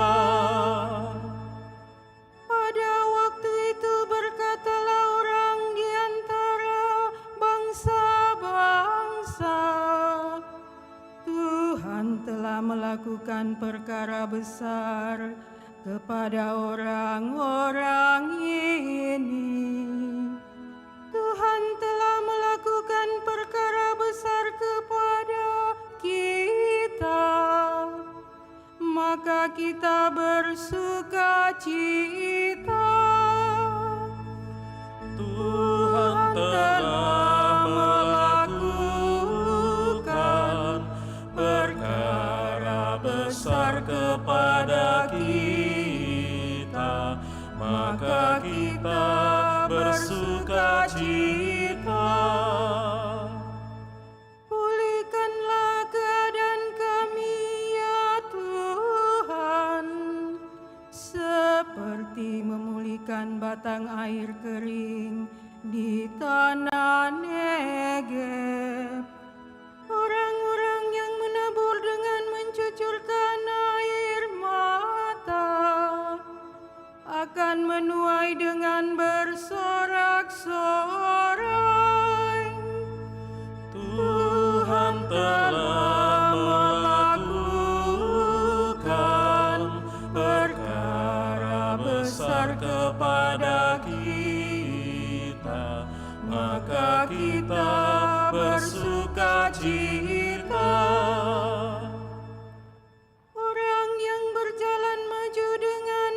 Pada waktu itu berkatalah orang di antara bangsa-bangsa, Tuhan telah melakukan perkara besar kepada orang-orang ini. Tuhan telah melakukan perkara besar kepada kita, maka kita bersukacita. Tuhan telah melakukan perkara besar kepada kita, maka kita bersukacita. Pulihkanlah keadaan kami, ya Tuhan, seperti memulihkan batang air kering di tanah Negeb. Orang-orang yang menabur dengan mencucurkan air mata akan menuai dengan bersorak-sorai. Tuhan telah melakukan perkara besar kepada kita, maka kita bersukacita. Orang yang berjalan maju dengan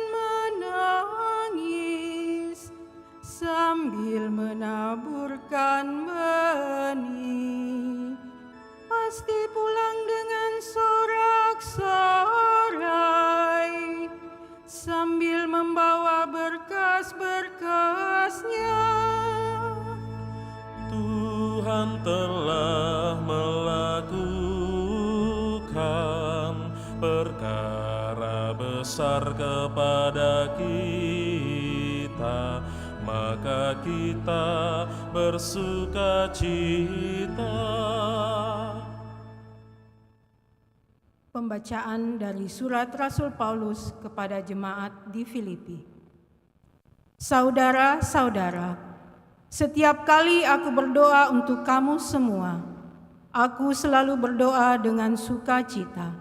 menangis sambil menaburkan benih, pasti pulang dengan sorak-sorai sambil membawa berkas-berkasnya. Tuhan telah melakukan perkara besar kepada kita, maka kita bersukacita. Pembacaan dari surat Rasul Paulus kepada jemaat di Filipi. Saudara-saudara, setiap kali aku berdoa untuk kamu semua, aku selalu berdoa dengan sukacita.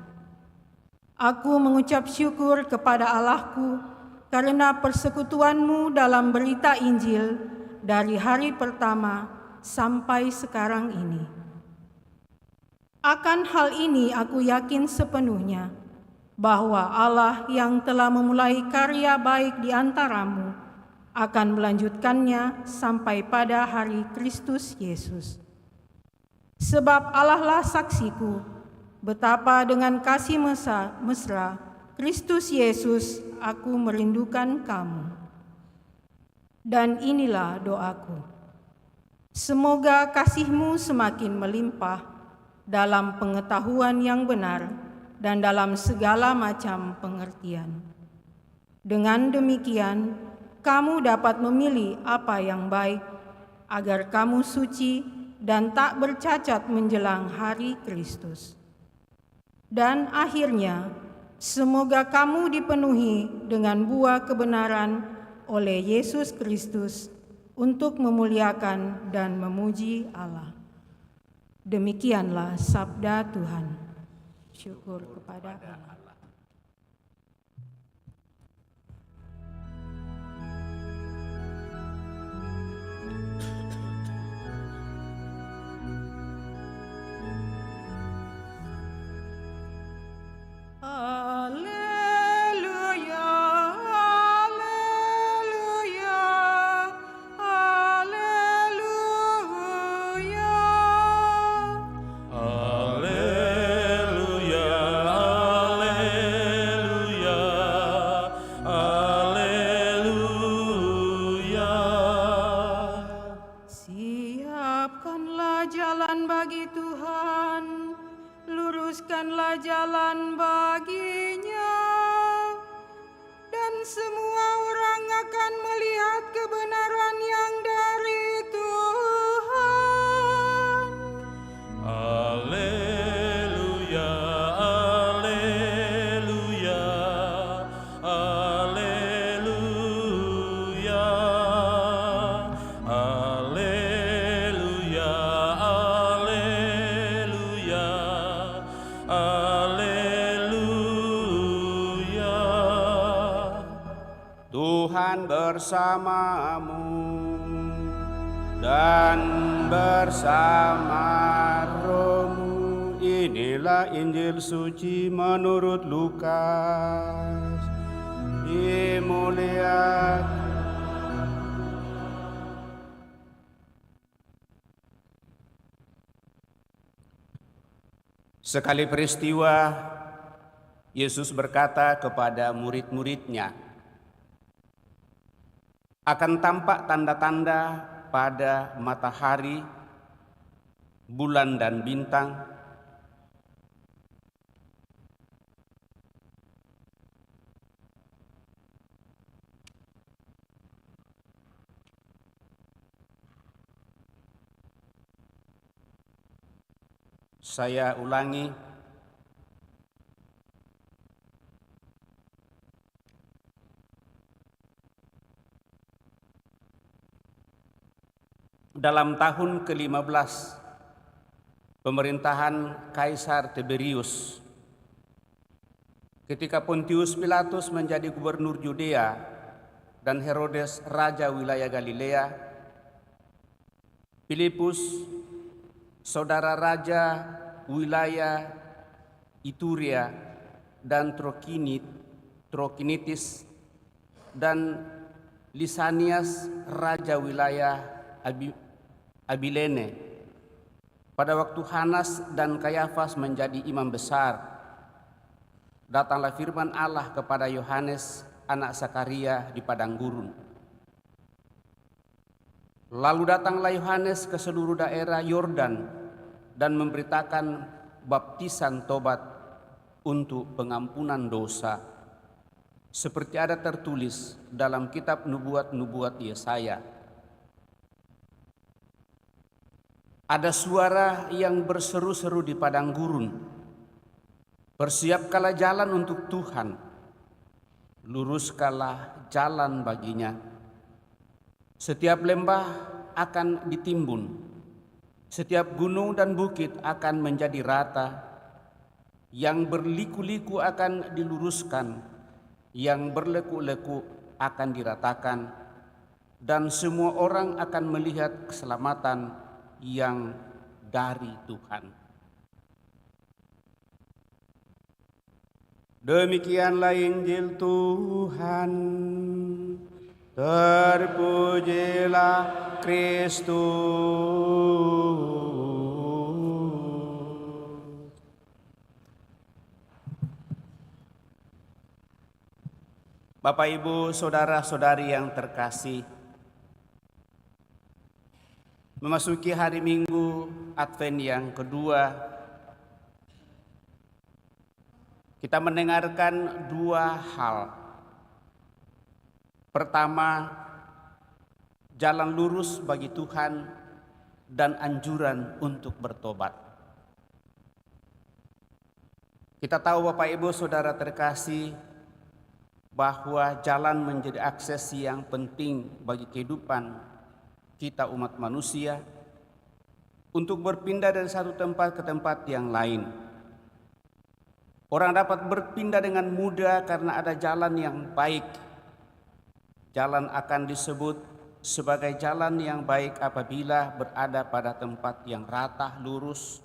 Aku mengucap syukur kepada Allahku karena persekutuanmu dalam berita Injil dari hari pertama sampai sekarang ini. Akan hal ini aku yakin sepenuhnya bahwa Allah yang telah memulai karya baik di antaramu akan melanjutkannya sampai pada hari Kristus Yesus. Sebab Allah lah saksiku, betapa dengan kasih mesra Kristus Yesus aku merindukan kamu. Dan inilah doaku, semoga kasihmu semakin melimpah dalam pengetahuan yang benar dan dalam segala macam pengertian. Dengan demikian, kamu dapat memilih apa yang baik, agar kamu suci dan tak bercacat menjelang hari Kristus. Dan akhirnya, semoga kamu dipenuhi dengan buah kebenaran oleh Yesus Kristus untuk memuliakan dan memuji Allah. Demikianlah sabda Tuhan. Syukur kepada Allah. Haleluya, haleluya, haleluya. Haleluya, haleluya, haleluya. Siapkanlah jalan bagi Tuhan, luruskanlah jalan baginya, dan semua orang akan melihat kebenaran yang dari Tuhan. Haleluya, haleluya, haleluya, haleluya, haleluya, haleluya. Tuhan bersamamu dan bersama rohmu. Inilah Injil suci menurut Lukas. Dimuliakan. Sekali peristiwa, Yesus berkata kepada murid-muridnya, akan tampak tanda-tanda pada matahari, bulan dan bintang. Saya ulangi, dalam tahun ke-15 pemerintahan Kaisar Tiberius, ketika Pontius Pilatus menjadi gubernur Yudea dan Herodes raja wilayah Galilea, Filipus saudara raja wilayah Iturea dan Trokinitis, dan Lisanias raja wilayah Abilene. Pada waktu Hanas dan Kayafas menjadi imam besar, datanglah firman Allah kepada Yohanes anak Sakaria di padang gurun. Lalu datanglah Yohanes ke seluruh daerah Yordan dan memberitakan baptisan tobat untuk pengampunan dosa, seperti ada tertulis dalam kitab nubuat-nubuat Yesaya. Ada suara yang berseru-seru di padang gurun, persiapkanlah jalan untuk Tuhan, luruskanlah jalan baginya. Setiap lembah akan ditimbun, setiap gunung dan bukit akan menjadi rata, yang berliku-liku akan diluruskan, yang berleku-leku akan diratakan, dan semua orang akan melihat keselamatan yang dari Tuhan. Demikianlah Injil Tuhan. Terpujilah Kristus. Bapak, Ibu, saudara-saudari yang terkasih, memasuki hari Minggu Advent yang kedua, kita mendengarkan dua hal. Pertama, jalan lurus bagi Tuhan dan anjuran untuk bertobat. Kita tahu Bapak Ibu Saudara terkasih bahwa jalan menjadi akses yang penting bagi kehidupan kita umat manusia untuk berpindah dari satu tempat ke tempat yang lain. Orang dapat berpindah dengan mudah karena ada jalan yang baik. Jalan akan disebut sebagai jalan yang baik apabila berada pada tempat yang rata, lurus.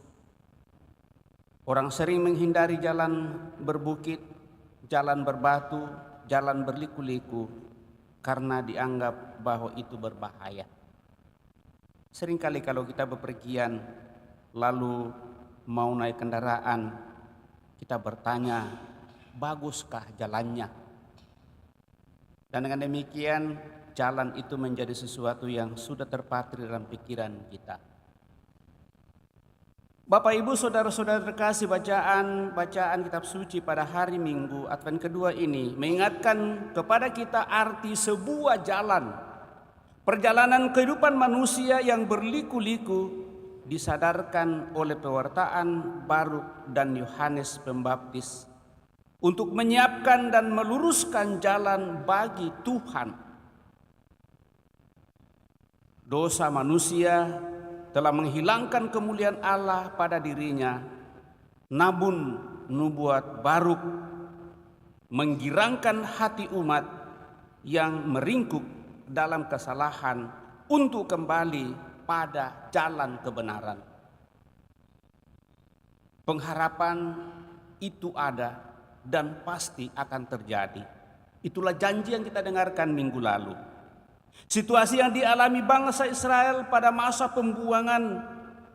Orang sering menghindari jalan berbukit, jalan berbatu, jalan berliku-liku karena dianggap bahwa itu berbahaya. Seringkali kalau kita bepergian lalu mau naik kendaraan, kita bertanya, baguskah jalannya? Dan dengan demikian jalan itu menjadi sesuatu yang sudah terpatri dalam pikiran kita. Bapak Ibu Saudara-saudara terkasih, bacaan kitab suci pada hari Minggu Advent kedua ini mengingatkan kepada kita arti sebuah jalan. Perjalanan kehidupan manusia yang berliku-liku disadarkan oleh pewartaan Baruk dan Yohanes Pembaptis untuk menyiapkan dan meluruskan jalan bagi Tuhan. Dosa manusia telah menghilangkan kemuliaan Allah pada dirinya, namun nubuat Baruk menggirangkan hati umat yang meringkuk dalam kesalahan untuk kembali pada jalan kebenaran. Pengharapan itu ada dan pasti akan terjadi. Itulah janji yang kita dengarkan minggu lalu. Situasi yang dialami bangsa Israel pada masa pembuangan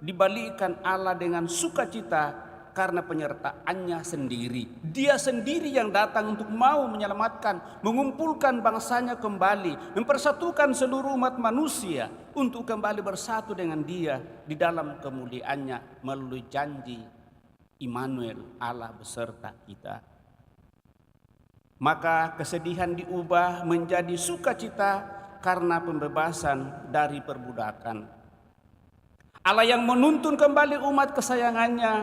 dibalikkan Allah dengan sukacita karena penyertaannya sendiri. Dia sendiri yang datang untuk mau menyelamatkan, mengumpulkan bangsanya kembali, mempersatukan seluruh umat manusia untuk kembali bersatu dengan Dia di dalam kemuliaannya melalui janji Immanuel, Allah beserta kita. Maka kesedihan diubah menjadi sukacita karena pembebasan dari perbudakan. Allah yang menuntun kembali umat kesayangannya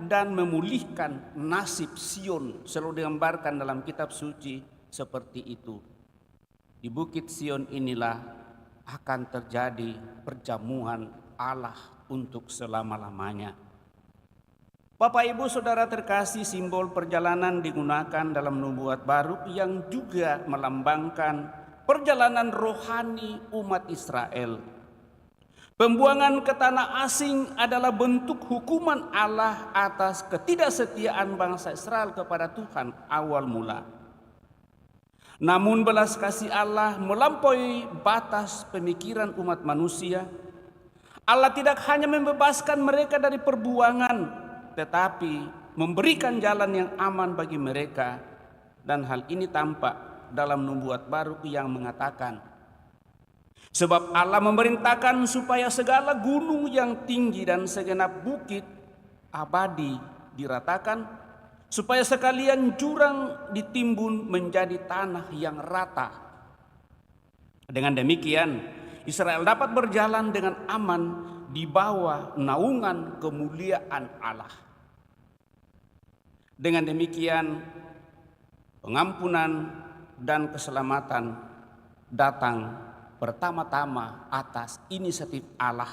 dan memulihkan nasib Sion, selalu digambarkan dalam kitab suci seperti itu. Di bukit Sion inilah akan terjadi perjamuan Allah untuk selama-lamanya. Bapak Ibu Saudara terkasih, simbol perjalanan digunakan dalam nubuat Baruk yang juga melambangkan perjalanan rohani umat Israel. Pembuangan ke tanah asing adalah bentuk hukuman Allah atas ketidaksetiaan bangsa Israel kepada Tuhan awal mula. Namun belas kasih Allah melampaui batas pemikiran umat manusia. Allah tidak hanya membebaskan mereka dari perbuangan, tetapi memberikan jalan yang aman bagi mereka. Dan hal ini tampak dalam nubuat Baruk yang mengatakan, sebab Allah memerintahkan supaya segala gunung yang tinggi dan segenap bukit abadi diratakan, supaya sekalian jurang ditimbun menjadi tanah yang rata. Dengan demikian, Israel dapat berjalan dengan aman di bawah naungan kemuliaan Allah. Dengan demikian, pengampunan dan keselamatan datang pertama-tama atas inisiatif Allah,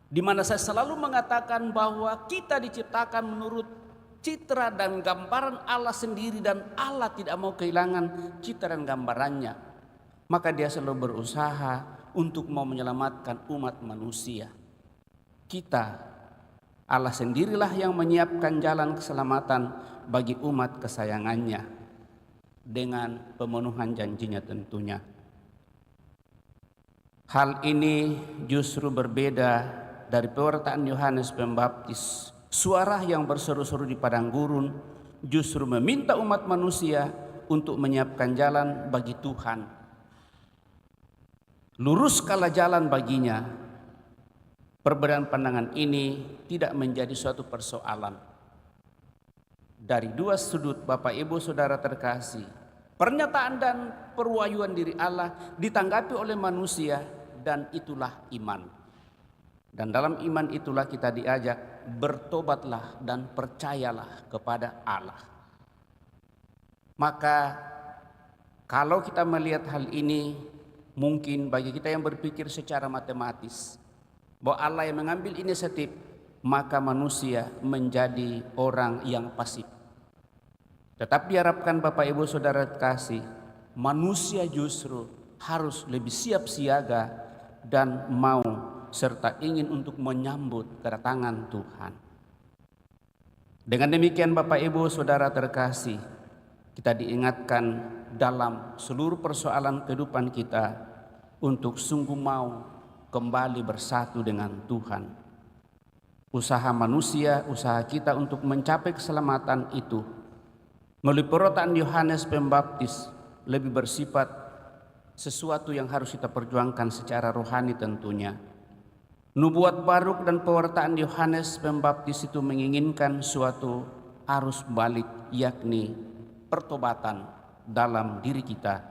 di mana saya selalu mengatakan bahwa kita diciptakan menurut citra dan gambaran Allah sendiri, dan Allah tidak mau kehilangan citra dan gambarannya. Maka Dia selalu berusaha untuk mau menyelamatkan umat manusia. Kita, Allah sendirilah yang menyiapkan jalan keselamatan bagi umat kesayangannya dengan pemenuhan janjinya tentunya. Hal ini justru berbeda dari pewartaan Yohanes Pembaptis. Suara yang berseru-seru di padang gurun justru meminta umat manusia untuk menyiapkan jalan bagi Tuhan. Luruskanlah jalan baginya. Perbedaan pandangan ini tidak menjadi suatu persoalan. Dari dua sudut, Bapak Ibu Saudara terkasih, pernyataan dan perwahyuan diri Allah ditanggapi oleh manusia, dan itulah iman. Dan dalam iman itulah kita diajak bertobatlah dan percayalah kepada Allah. Maka kalau kita melihat hal ini, mungkin bagi kita yang berpikir secara matematis bahwa Allah yang mengambil inisiatif, maka manusia menjadi orang yang pasif. Tetap diharapkan Bapak Ibu Saudara kasih, manusia justru harus lebih siap siaga dan mau serta ingin untuk menyambut kedatangan Tuhan. Dengan demikian Bapak Ibu Saudara terkasih, kita diingatkan dalam seluruh persoalan kehidupan kita untuk sungguh mau kembali bersatu dengan Tuhan. Usaha manusia, usaha kita untuk mencapai keselamatan itu melalui perkataan Yohanes Pembaptis lebih bersifat sesuatu yang harus kita perjuangkan secara rohani tentunya. Nubuat Baruk dan pewartaan Yohanes Pembaptis itu menginginkan suatu arus balik, yakni pertobatan dalam diri kita,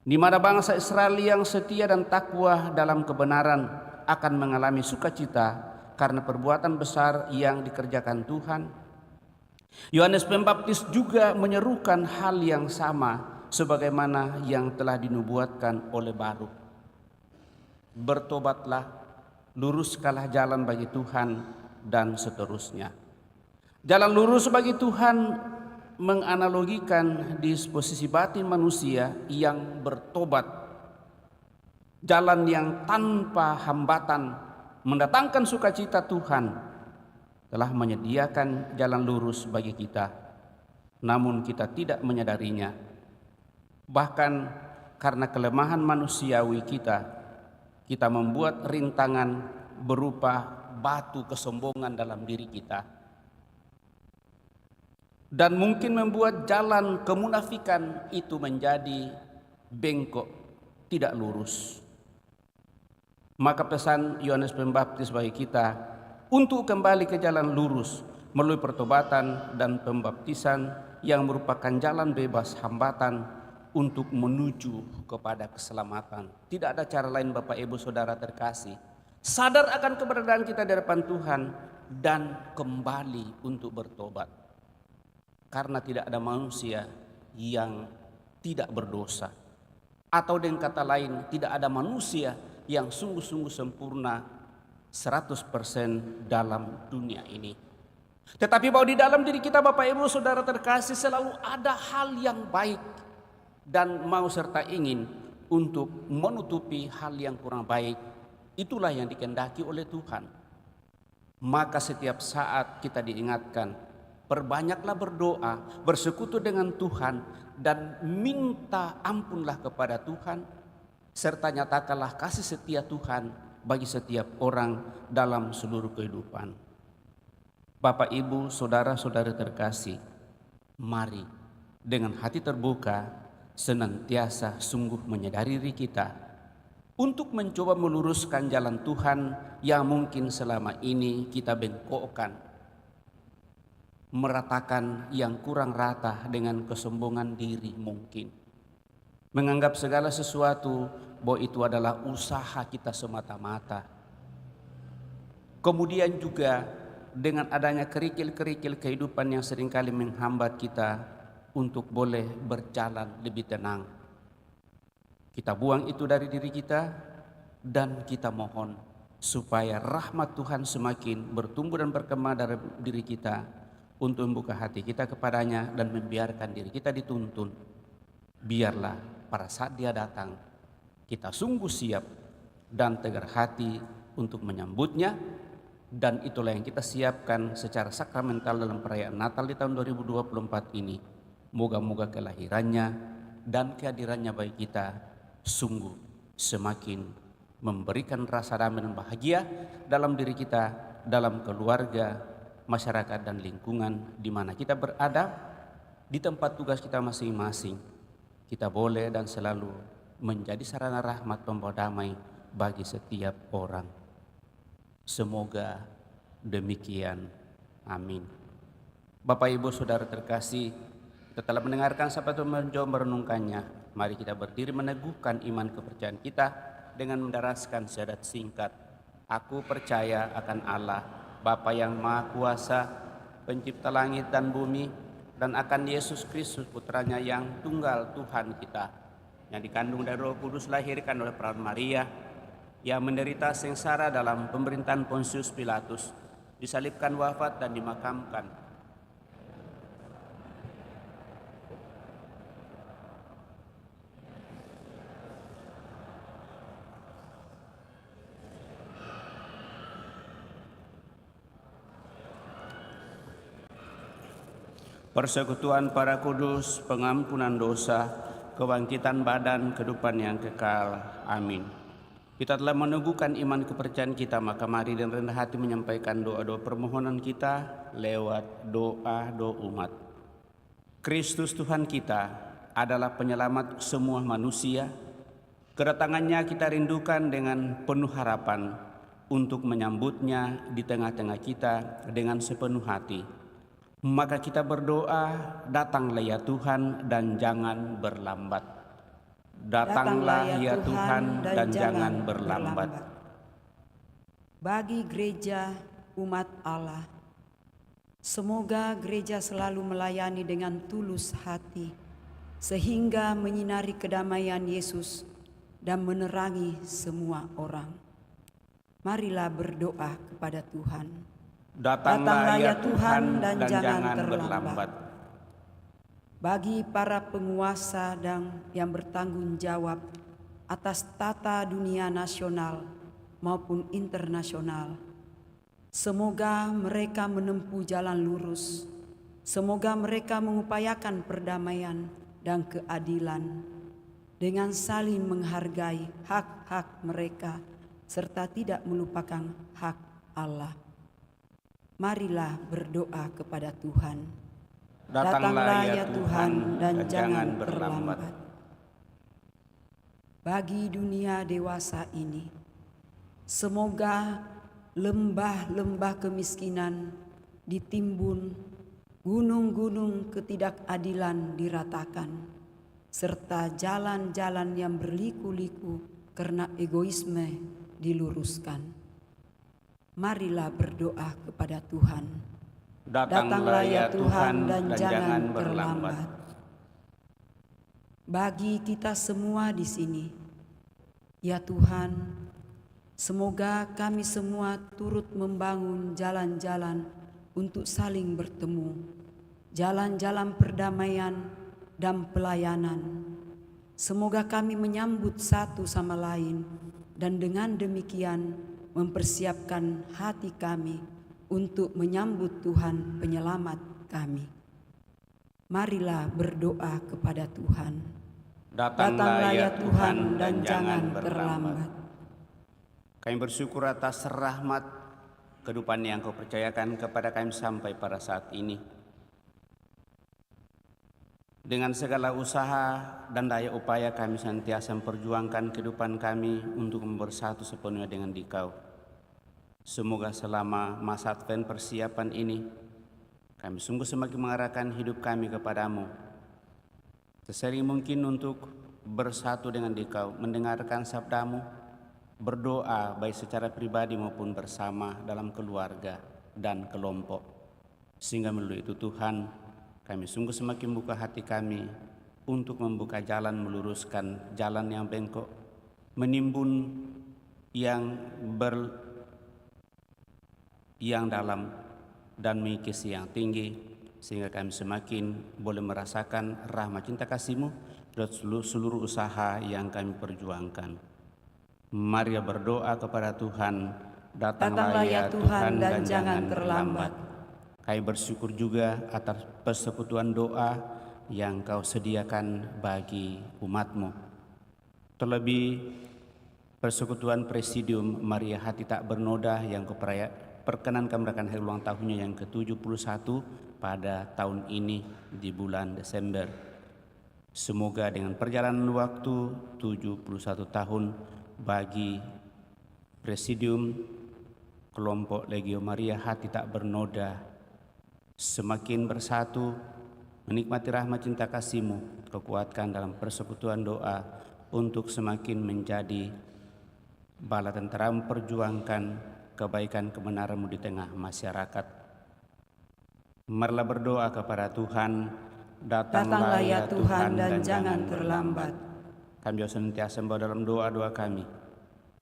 di mana bangsa Israel yang setia dan takwa dalam kebenaran akan mengalami sukacita karena perbuatan besar yang dikerjakan Tuhan. Yohanes Pembaptis juga menyerukan hal yang sama sebagaimana yang telah dinubuatkan oleh Baruk. Bertobatlah, luruskanlah jalan bagi Tuhan, dan seterusnya. Jalan lurus bagi Tuhan menganalogikan disposisi batin manusia yang bertobat, jalan yang tanpa hambatan mendatangkan sukacita. Tuhan telah menyediakan jalan lurus bagi kita, namun kita tidak menyadarinya. Bahkan karena kelemahan manusiawi kita membuat rintangan berupa batu kesombongan dalam diri kita, dan mungkin membuat jalan kemunafikan itu menjadi bengkok, tidak lurus. Maka pesan Yohanes Pembaptis bagi kita untuk kembali ke jalan lurus melalui pertobatan dan pembaptisan yang merupakan jalan bebas hambatan untuk menuju kepada keselamatan. Tidak ada cara lain Bapak Ibu Saudara terkasih. Sadar akan keberadaan kita di hadapan Tuhan dan kembali untuk bertobat. Karena tidak ada manusia yang tidak berdosa. Atau dengan kata lain, tidak ada manusia yang sungguh-sungguh sempurna 100% dalam dunia ini. Tetapi bahwa di dalam diri kita Bapak Ibu Saudara terkasih selalu ada hal yang baik dan mau serta ingin untuk menutupi hal yang kurang baik. Itulah yang dikehendaki oleh Tuhan. Maka setiap saat kita diingatkan, perbanyaklah berdoa, bersekutu dengan Tuhan, dan minta ampunlah kepada Tuhan, serta nyatakanlah kasih setia Tuhan bagi setiap orang dalam seluruh kehidupan. Bapak, Ibu, Saudara-saudara terkasih, mari dengan hati terbuka senantiasa sungguh menyadari diri kita untuk mencoba meluruskan jalan Tuhan yang mungkin selama ini kita bengkokkan, meratakan yang kurang rata dengan kesombongan diri mungkin. Menganggap segala sesuatu bahwa itu adalah usaha kita semata-mata. Kemudian juga dengan adanya kerikil-kerikil kehidupan yang seringkali menghambat kita untuk boleh berjalan lebih tenang. Kita buang itu dari diri kita dan kita mohon supaya rahmat Tuhan semakin bertumbuh dan berkembang dari diri kita, untuk membuka hati kita kepadanya dan membiarkan diri kita dituntun. Biarlah pada saat Dia datang kita sungguh siap dan tegar hati untuk menyambutnya, dan itulah yang kita siapkan secara sakramental dalam perayaan Natal di tahun 2024 ini. Moga-moga kelahirannya dan kehadirannya bagi kita sungguh semakin memberikan rasa damai dan bahagia dalam diri kita, dalam keluarga, masyarakat dan lingkungan di mana kita berada, di tempat tugas kita masing-masing. Kita boleh dan selalu menjadi sarana rahmat pembawa damai bagi setiap orang. Semoga demikian. Amin. Bapak, Ibu, Saudara terkasih, kita telah mendengarkan sabda Tuhan, mencoba merenungkannya. Mari kita berdiri meneguhkan iman kepercayaan kita dengan mendaraskan syahadat singkat. Aku percaya akan Allah, Bapa yang Maha Kuasa, pencipta langit dan bumi, dan akan Yesus Kristus putranya yang tunggal Tuhan kita, yang dikandung dari Roh Kudus, lahirkan oleh perawan Maria, yang menderita sengsara dalam pemerintahan Pontius Pilatus, disalibkan, wafat, dan dimakamkan. Persekutuan para kudus, pengampunan dosa, kebangkitan badan, kehidupan yang kekal. Amin. Kita telah meneguhkan iman kepercayaan kita, maka mari dengan rendah hati menyampaikan doa-doa permohonan kita lewat doa-doa umat. Kristus Tuhan kita adalah penyelamat semua manusia. Kedatangannya kita rindukan dengan penuh harapan untuk menyambutnya di tengah-tengah kita dengan sepenuh hati. Maka kita berdoa, datanglah ya Tuhan dan jangan berlambat. Datanglah ya Tuhan dan jangan berlambat. Bagi gereja umat Allah, semoga gereja selalu melayani dengan tulus hati, sehingga menyinari kedamaian Yesus dan menerangi semua orang. Marilah berdoa kepada Tuhan. Datanglah ya Tuhan dan jangan berlambat. Bagi para penguasa dan yang bertanggung jawab atas tata dunia nasional maupun internasional, semoga mereka menempuh jalan lurus. Semoga mereka mengupayakan perdamaian dan keadilan dengan saling menghargai hak-hak mereka serta tidak melupakan hak Allah. Marilah berdoa kepada Tuhan. Datanglah ya Tuhan dan jangan terlambat. Bagi dunia dewasa ini, semoga lembah-lembah kemiskinan ditimbun, gunung-gunung ketidakadilan diratakan, serta jalan-jalan yang berliku-liku karena egoisme diluruskan. Marilah berdoa kepada Tuhan. Datanglah ya Tuhan dan jangan terlambat. Bagi kita semua di sini, ya Tuhan, semoga kami semua turut membangun jalan-jalan untuk saling bertemu, jalan-jalan perdamaian dan pelayanan. Semoga kami menyambut satu sama lain dan dengan demikian mempersiapkan hati kami untuk menyambut Tuhan penyelamat kami. Marilah berdoa kepada Tuhan. Datanglah ya Tuhan dan jangan terlambat. Kami bersyukur atas rahmat kehidupan yang Kau percayakan kepada kami sampai pada saat ini. Dengan segala usaha dan daya upaya kami senantiasa memperjuangkan kehidupan kami untuk bersatu sepenuhnya dengan Dikau. Semoga selama masa Advent persiapan ini, kami sungguh semakin mengarahkan hidup kami kepadamu. Sesering mungkin untuk bersatu dengan Dikau, mendengarkan sabdamu, berdoa baik secara pribadi maupun bersama dalam keluarga dan kelompok. Sehingga melalui itu Tuhan, kami sungguh semakin buka hati kami untuk membuka jalan, meluruskan jalan yang bengkok, menimbun yang dalam dan mengikis yang tinggi, sehingga kami semakin boleh merasakan rahmat cinta kasih-Mu dan seluruh usaha yang kami perjuangkan. Mari berdoa kepada Tuhan. Datanglah ya Tuhan dan jangan terlambat. Kami bersyukur juga atas persekutuan doa yang Kau sediakan bagi umat-Mu. Terlebih persekutuan Presidium Maria Hati Tak Bernoda yang Kau perkenankan merayakan hari ulang tahunnya yang ke-71 pada tahun ini di bulan Desember. Semoga dengan perjalanan waktu 71 tahun bagi Presidium kelompok Legio Maria Hati Tak Bernoda semakin bersatu, menikmati rahmat cinta kasih-Mu, Kau kuatkan dalam persekutuan doa untuk semakin menjadi bala tentara memperjuangkan kebaikan kebenaran-Mu di tengah masyarakat. Marilah berdoa kepada Tuhan, datanglah ya Tuhan dan jangan terlambat. Kami senantiasa membawa dalam doa-doa kami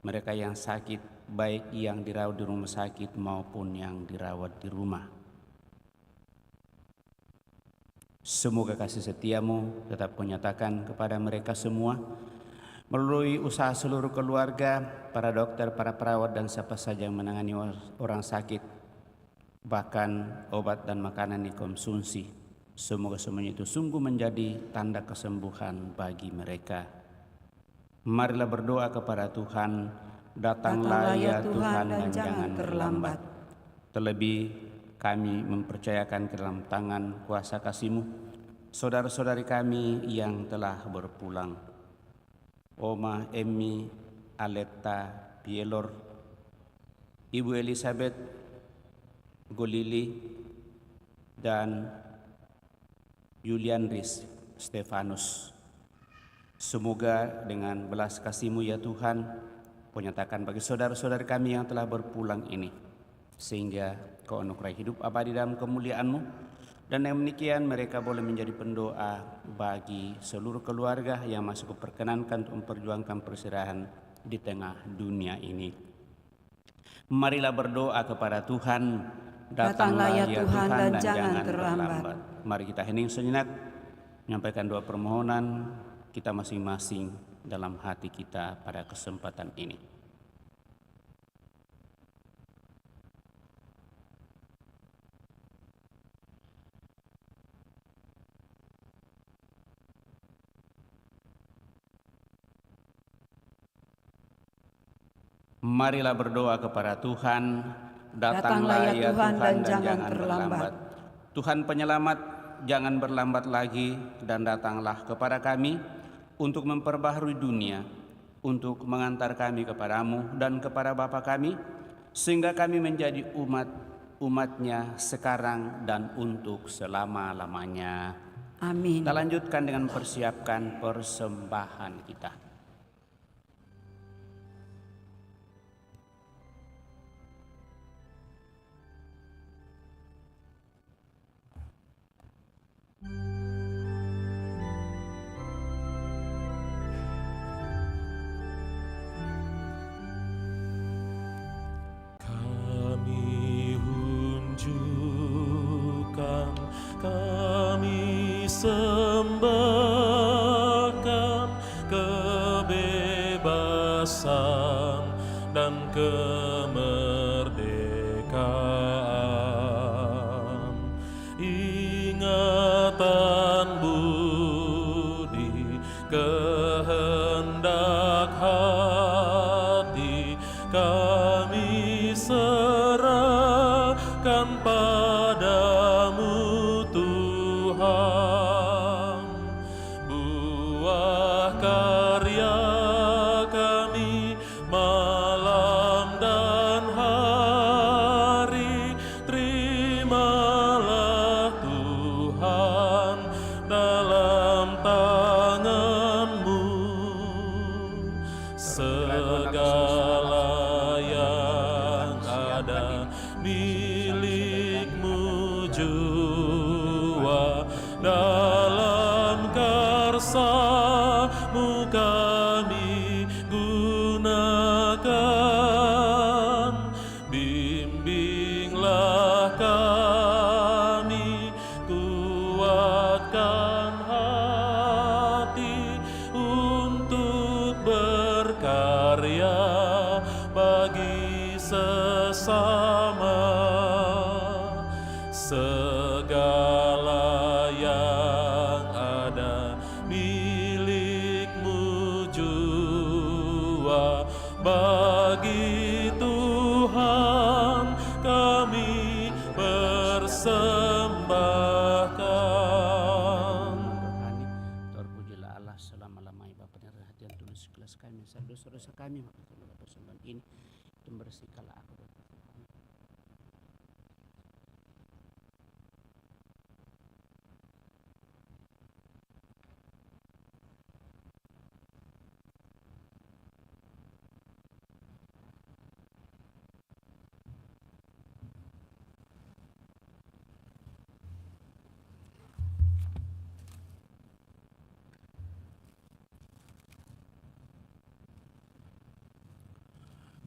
mereka yang sakit, baik yang dirawat di rumah sakit maupun yang dirawat di rumah. Semoga kasih setia-Mu tetap menyatakan kepada mereka semua melalui usaha seluruh keluarga, para dokter, para perawat, dan siapa saja yang menangani orang sakit, bahkan obat dan makanan dikonsumsi. Semoga semuanya itu sungguh menjadi tanda kesembuhan bagi mereka. Marilah berdoa kepada Tuhan, datanglah ya Tuhan dan jangan terlambat. Terlebih kami mempercayakan ke dalam tangan kuasa kasih-Mu saudara-saudari kami yang telah berpulang. Oma Emmy Aletta Pielor, Ibu Elizabeth Golili, dan Julian Riz Stefanus. Semoga dengan belas kasih-Mu ya Tuhan, menyatakan bagi saudara-saudari kami yang telah berpulang ini, sehingga Kau anugerai hidup abadi dalam kemuliaan-Mu, dan yang demikian mereka boleh menjadi pendoa bagi seluruh keluarga yang masih Kuperkenankan untuk memperjuangkan perserahan di tengah dunia ini. Marilah berdoa kepada Tuhan, datanglah ya Tuhan dan jangan terlambat. Mari kita hening sejenak, menyampaikan doa permohonan kita masing-masing dalam hati kita pada kesempatan ini. Marilah berdoa kepada Tuhan, datanglah ya Tuhan dan jangan terlambat. Tuhan penyelamat, jangan berlambat lagi dan datanglah kepada kami untuk memperbaharui dunia, untuk mengantar kami kepada-Mu dan kepada Bapa kami, sehingga kami menjadi umat-Nya sekarang dan untuk selama-lamanya. Amin. Kita lanjutkan dengan mempersiapkan persembahan kita. Kami sembahkan kebebasan dan kemerdekaan, ingatan budi, kehendak hati, kami serahkan padamu Tuhan. Buah karya kami malam dan hari, terimalah Tuhan dalam tangan-Mu. Segala yang ada milik-Mu jua, dalam karsa-Mu kami gunakan. Bimbinglah kami, kuatkan hati untuk berkarya bagi sesama. Segala yang ada milik-Mu jua, bagi Tuhan kami persembahkan. Terpujilah Allah selama-lamanya, Bapa dan hati yang tulus ikhlas kami, dosa-dosa kami, maka terima persembahan ini, dan bersihkanlah aku.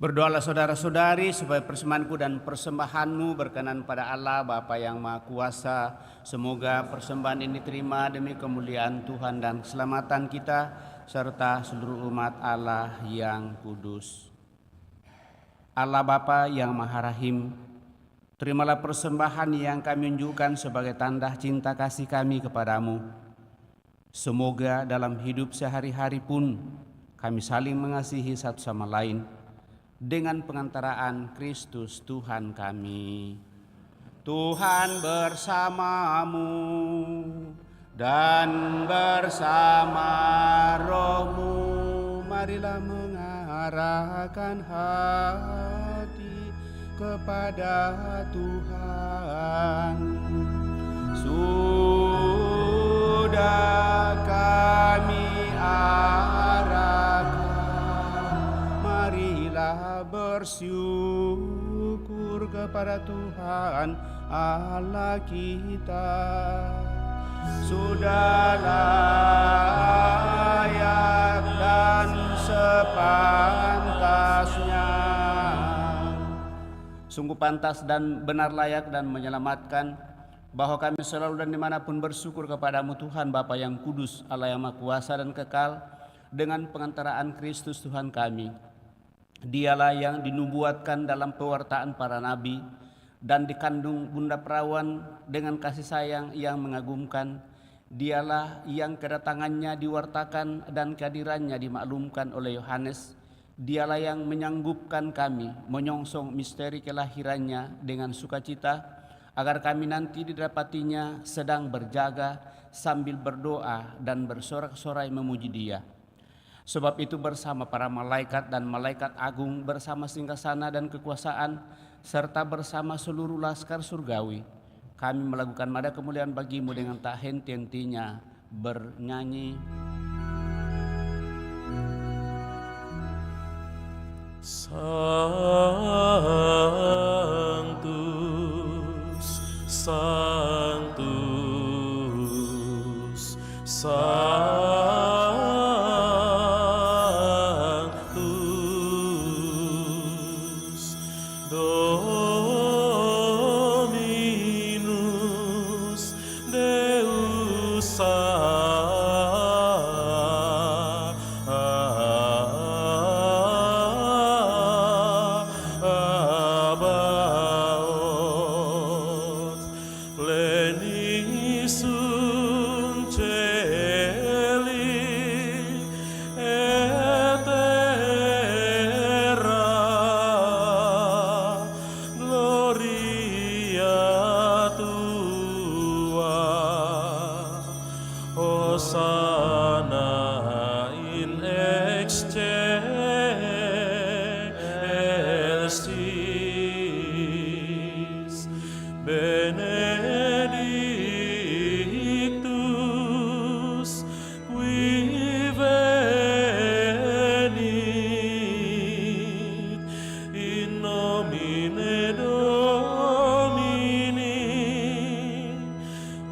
Berdoalah saudara-saudari supaya persembahanku dan persembahanmu berkenan pada Allah Bapa yang Maha Kuasa. Semoga persembahan ini diterima demi kemuliaan Tuhan dan keselamatan kita serta seluruh umat Allah yang kudus. Allah Bapa yang Maha Rahim, terimalah persembahan yang kami unjukkan sebagai tanda cinta kasih kami kepadamu. Semoga dalam hidup sehari-hari pun kami saling mengasihi satu sama lain dengan pengantaraan Kristus Tuhan kami. Tuhan bersamamu dan bersama rohmu. Marilah mengarahkan hati kepada Tuhan. Sudah kami arahkan, marilah bersyukur kepada Tuhan Allah kita. Sudah layak dan sepantasnya, sungguh pantas dan benar layak dan menyelamatkan, bahwa kami selalu dan dimanapun bersyukur kepadamu Tuhan Bapa yang kudus, Allah yang Maha Kuasa dan kekal, dengan pengantaraan Kristus Tuhan kami. Dialah yang dinubuatkan dalam pewartaan para nabi dan dikandung bunda perawan dengan kasih sayang yang mengagumkan. Dialah yang kedatangannya diwartakan dan kehadirannya dimaklumkan oleh Yohanes. Dialah yang menyanggupkan kami menyongsong misteri kelahirannya dengan sukacita, agar kami nanti didapatinya sedang berjaga sambil berdoa dan bersorak-sorai memuji Dia. Sebab itu bersama para malaikat dan malaikat agung, bersama singgasana dan kekuasaan, serta bersama seluruh laskar surgawi, kami melakukan nada kemuliaan bagimu dengan tak henti-hentinya bernyanyi. Sanctus, Sanctus, Sanctus, Dominus Deus Sabaoth, pleni sunt celi et terra, gloria tua, Hosanna in excelsis, benedictus qui venit in nomine Domini,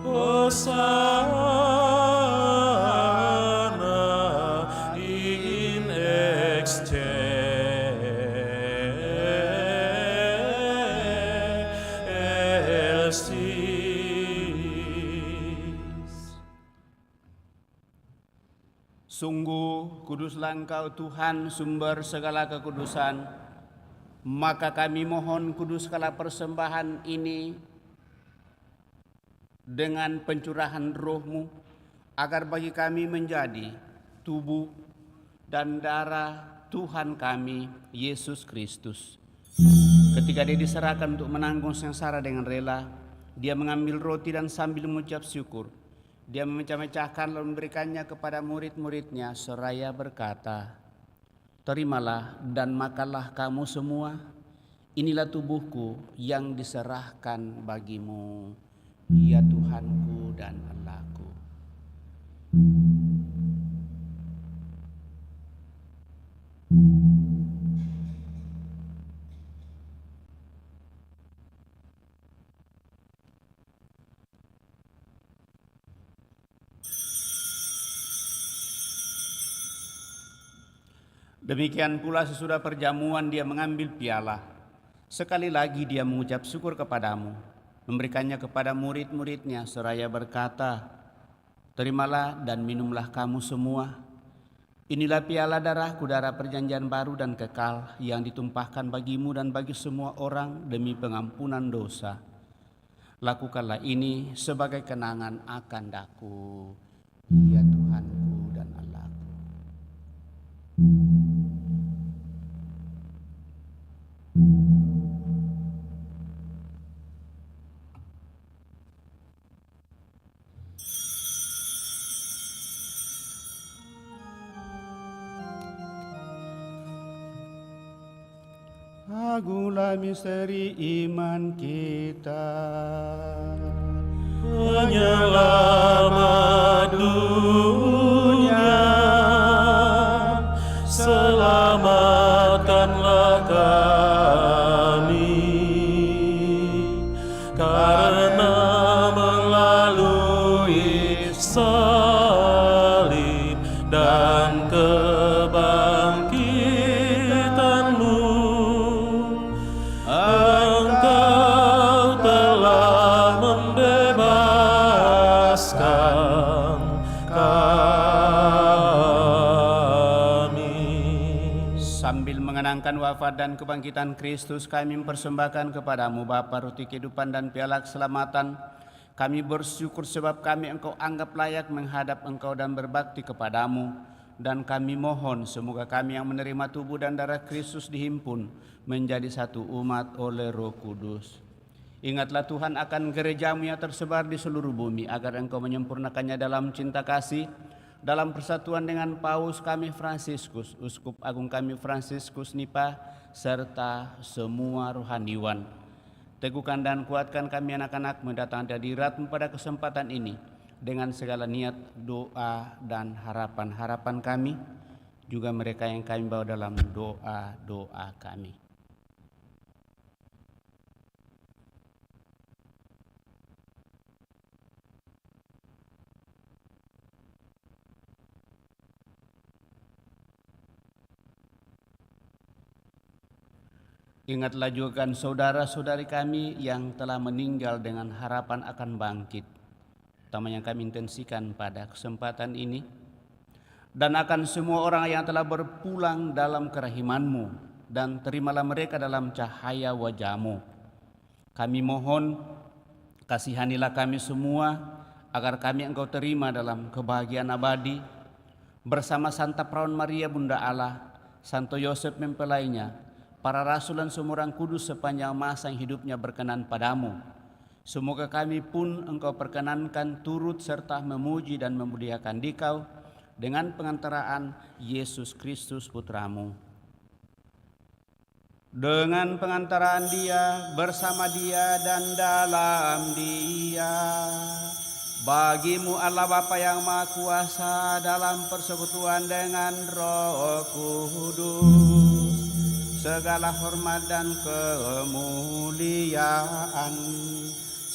Hosanna in excelsis. Sungguh kuduslah Engkau Tuhan, sumber segala kekudusan. Maka kami mohon kuduskanlah persembahan ini dengan pencurahan roh-Mu, agar bagi kami menjadi tubuh dan darah Tuhan kami, Yesus Kristus. Ketika Dia diserahkan untuk menanggung sengsara dengan rela, Dia mengambil roti dan sambil mengucap syukur, Dia memecah-mecahkan lalu memberikannya kepada murid-muridnya seraya berkata, "Terimalah dan makanlah kamu semua, inilah tubuhku yang diserahkan bagimu, ya Tuhanku dan Allahku." Demikian pula sesudah perjamuan dia mengambil piala. Sekali lagi dia mengucap syukur kepadamu, memberikannya kepada murid-muridnya seraya berkata, "Terimalah dan minumlah kamu semua. Inilah piala darahku, darah perjanjian baru dan kekal yang ditumpahkan bagimu dan bagi semua orang demi pengampunan dosa. Lakukanlah ini sebagai kenangan akan daku, ya Tuhanku dan Allahku." Agunglah misteri iman kita. Penyelamat dunia, selamatkanlah kami, karena melalui salib dan kebangkitan-Mu, Engkau telah membebaskan kami. Sambil mengenangkan wafat dan kebangkitan Kristus, kami mempersembahkan kepadamu Bapa roti kehidupan dan piala keselamatan. Kami bersyukur sebab kami Engkau anggap layak menghadap Engkau dan berbakti kepadamu. Dan kami mohon semoga kami yang menerima tubuh dan darah Kristus dihimpun menjadi satu umat oleh Roh Kudus. Ingatlah Tuhan akan gerejamu yang tersebar di seluruh bumi, agar Engkau menyempurnakannya dalam cinta kasih, dalam persatuan dengan Paus kami Fransiskus, Uskup Agung kami Fransiskus Nipah, serta semua rohaniwan. Teguhkan dan kuatkan kami anak-anak mendatangkan hadirat-Mu pada kesempatan ini, dengan segala niat, doa, dan harapan-harapan kami, juga mereka yang kami bawa dalam doa-doa kami. Ingatlah juga saudara-saudari kami yang telah meninggal dengan harapan akan bangkit, terutama yang kami intensikan pada kesempatan ini, dan akan semua orang yang telah berpulang dalam kerahiman-Mu, dan terimalah mereka dalam cahaya wajah-Mu. Kami mohon, kasihanilah kami semua, agar kami Engkau terima dalam kebahagiaan abadi, bersama Santa Perawan Maria Bunda Allah, Santo Yosef mempelainya, para rasul dan semua orang kudus sepanjang masa yang hidupnya berkenan padamu. Semoga kami pun Engkau perkenankan turut serta memuji dan memuliakan Dikau dengan pengantaraan Yesus Kristus Putra-Mu. Dengan pengantaraan Dia, bersama Dia, dan dalam Dia, bagi-Mu Allah Bapa yang Maha Kuasa, dalam persekutuan dengan Roh Kudus, segala hormat dan kemuliaan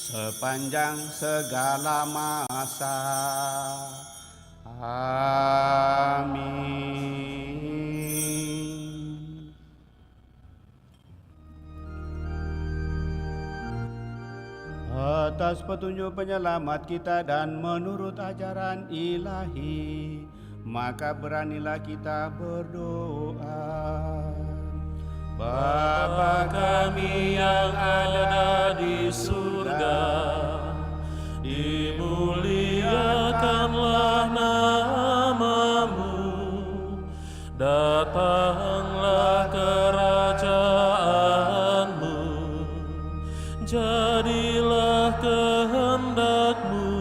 sepanjang segala masa. Amin. Atas petunjuk penyelamat kita dan menurut ajaran ilahi, maka beranilah kita berdoa. Bapa kami yang ada di surga, dimuliakanlah nama-Mu, datanglah kerajaan-Mu, jadilah kehendak-Mu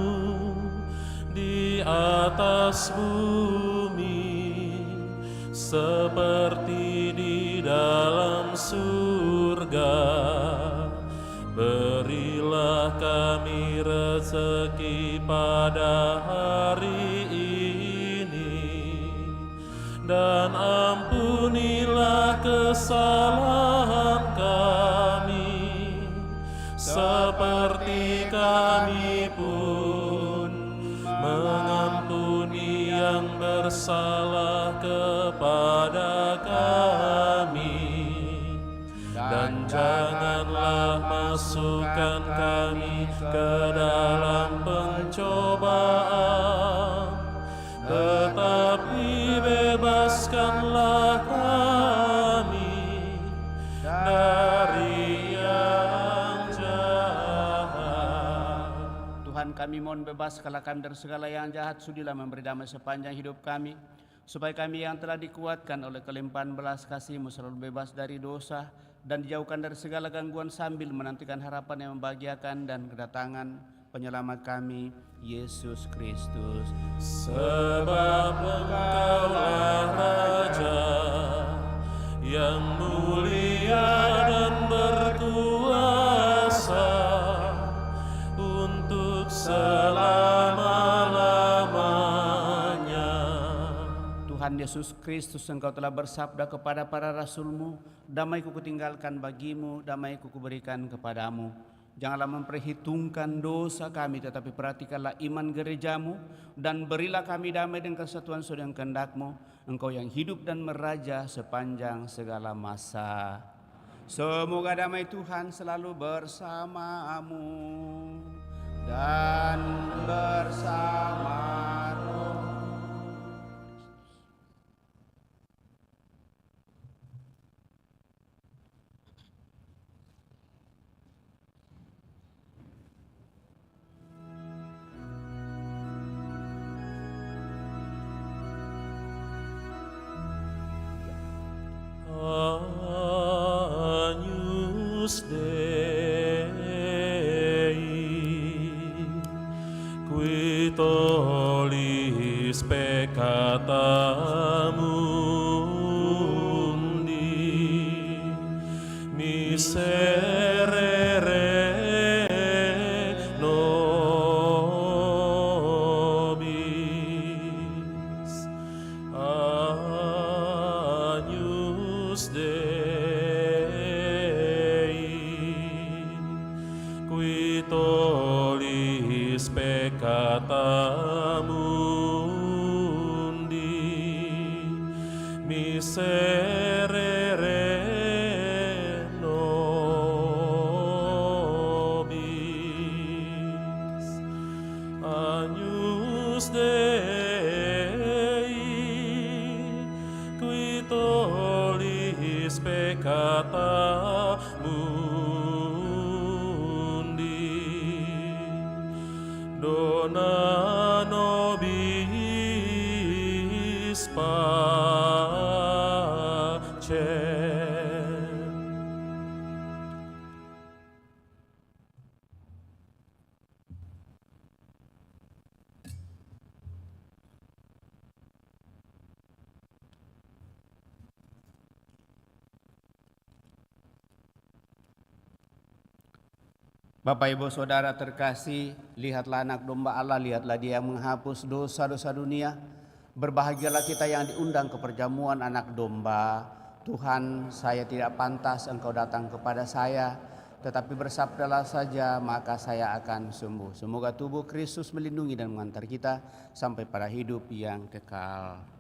di atas bumi seperti di dalam surga. Berilah kami rezeki pada hari ini, dan ampunilah kesalahan kami, seperti kami pun mengampuni yang bersalah kepada kami, dan janganlah masukkan kami ke dalam pencobaan, tetapi bebaskanlah kami dari yang jahat. Tuhan, kami mohon bebaskanlah kami dari segala yang jahat, sudilah memberi damai sepanjang hidup kami, supaya kami yang telah dikuatkan oleh kelimpahan belas kasih-Mu selalu bebas dari dosa dan dijauhkan dari segala gangguan sambil menantikan harapan yang membahagiakan dan kedatangan penyelamat kami, Yesus Kristus. Sebab Engkaulah Raja yang mulia dan berkuasa untuk selama-lamanya. Tuhan Yesus Kristus, Engkau telah bersabda kepada para rasul-Mu, damai-Ku kutinggalkan bagimu, damai-Ku kuberikan kepadamu. Janganlah memperhitungkan dosa kami, tetapi perhatikanlah iman gereja-Mu, dan berilah kami damai dan kesatuan sesuai dengan kehendak-Mu, Engkau yang hidup dan meraja sepanjang segala masa. Semoga damai Tuhan selalu bersamamu dan bersama roh. Agnus Dei, qui tollis peccata mundi, miserere nobis. Agnus Dei, qui tollis peccata mundi, miserere nobis. Agnus Dei, qui tollis peccata mundi, dona nobis pacem. Bapak Ibu Saudara terkasih, lihatlah anak domba Allah, lihatlah Dia yang menghapus dosa-dosa dunia. Berbahagialah kita yang diundang ke perjamuan anak domba. Tuhan, saya tidak pantas Engkau datang kepada saya, tetapi bersabdalah saja maka saya akan sembuh. Semoga tubuh Kristus melindungi dan mengantar kita sampai pada hidup yang kekal.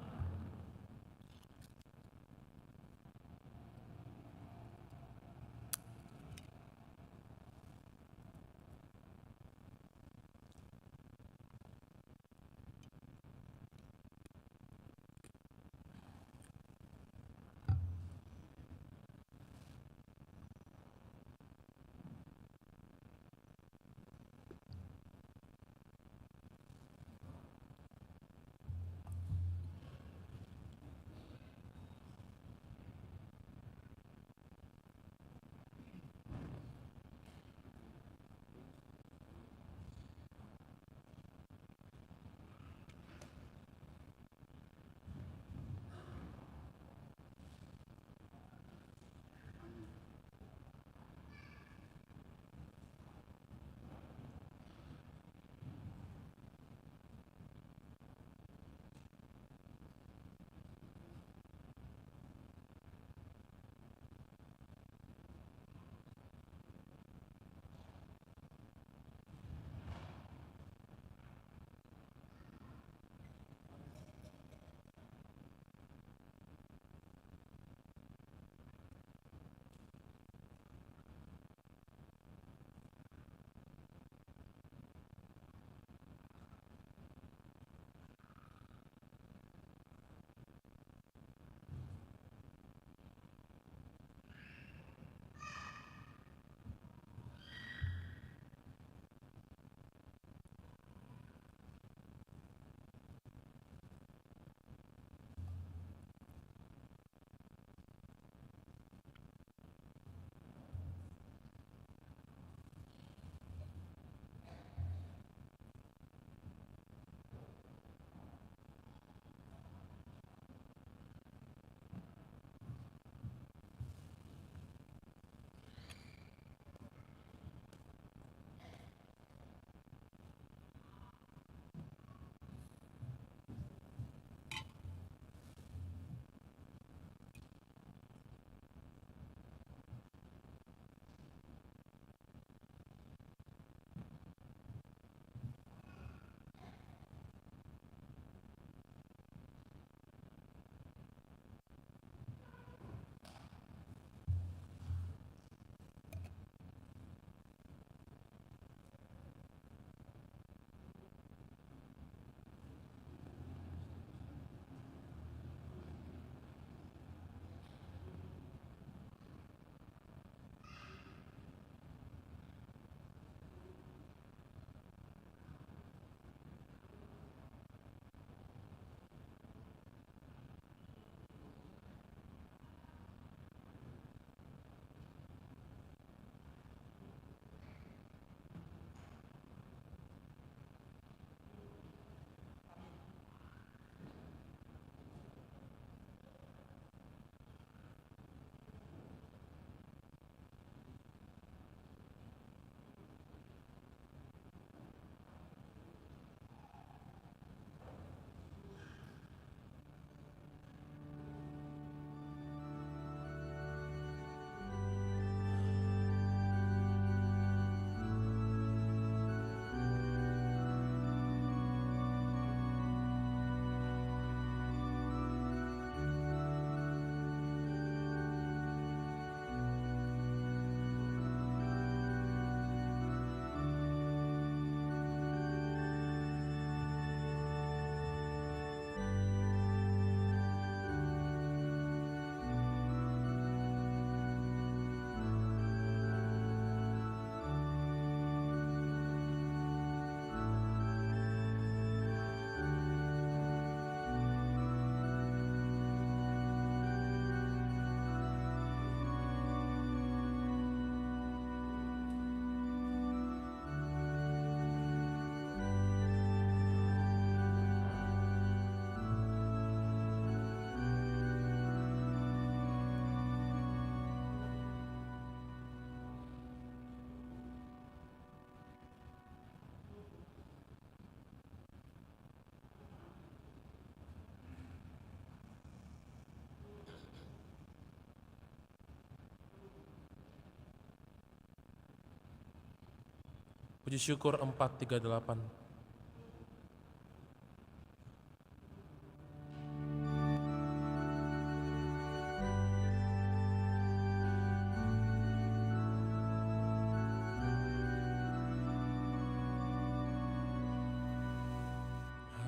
Puji syukur 438.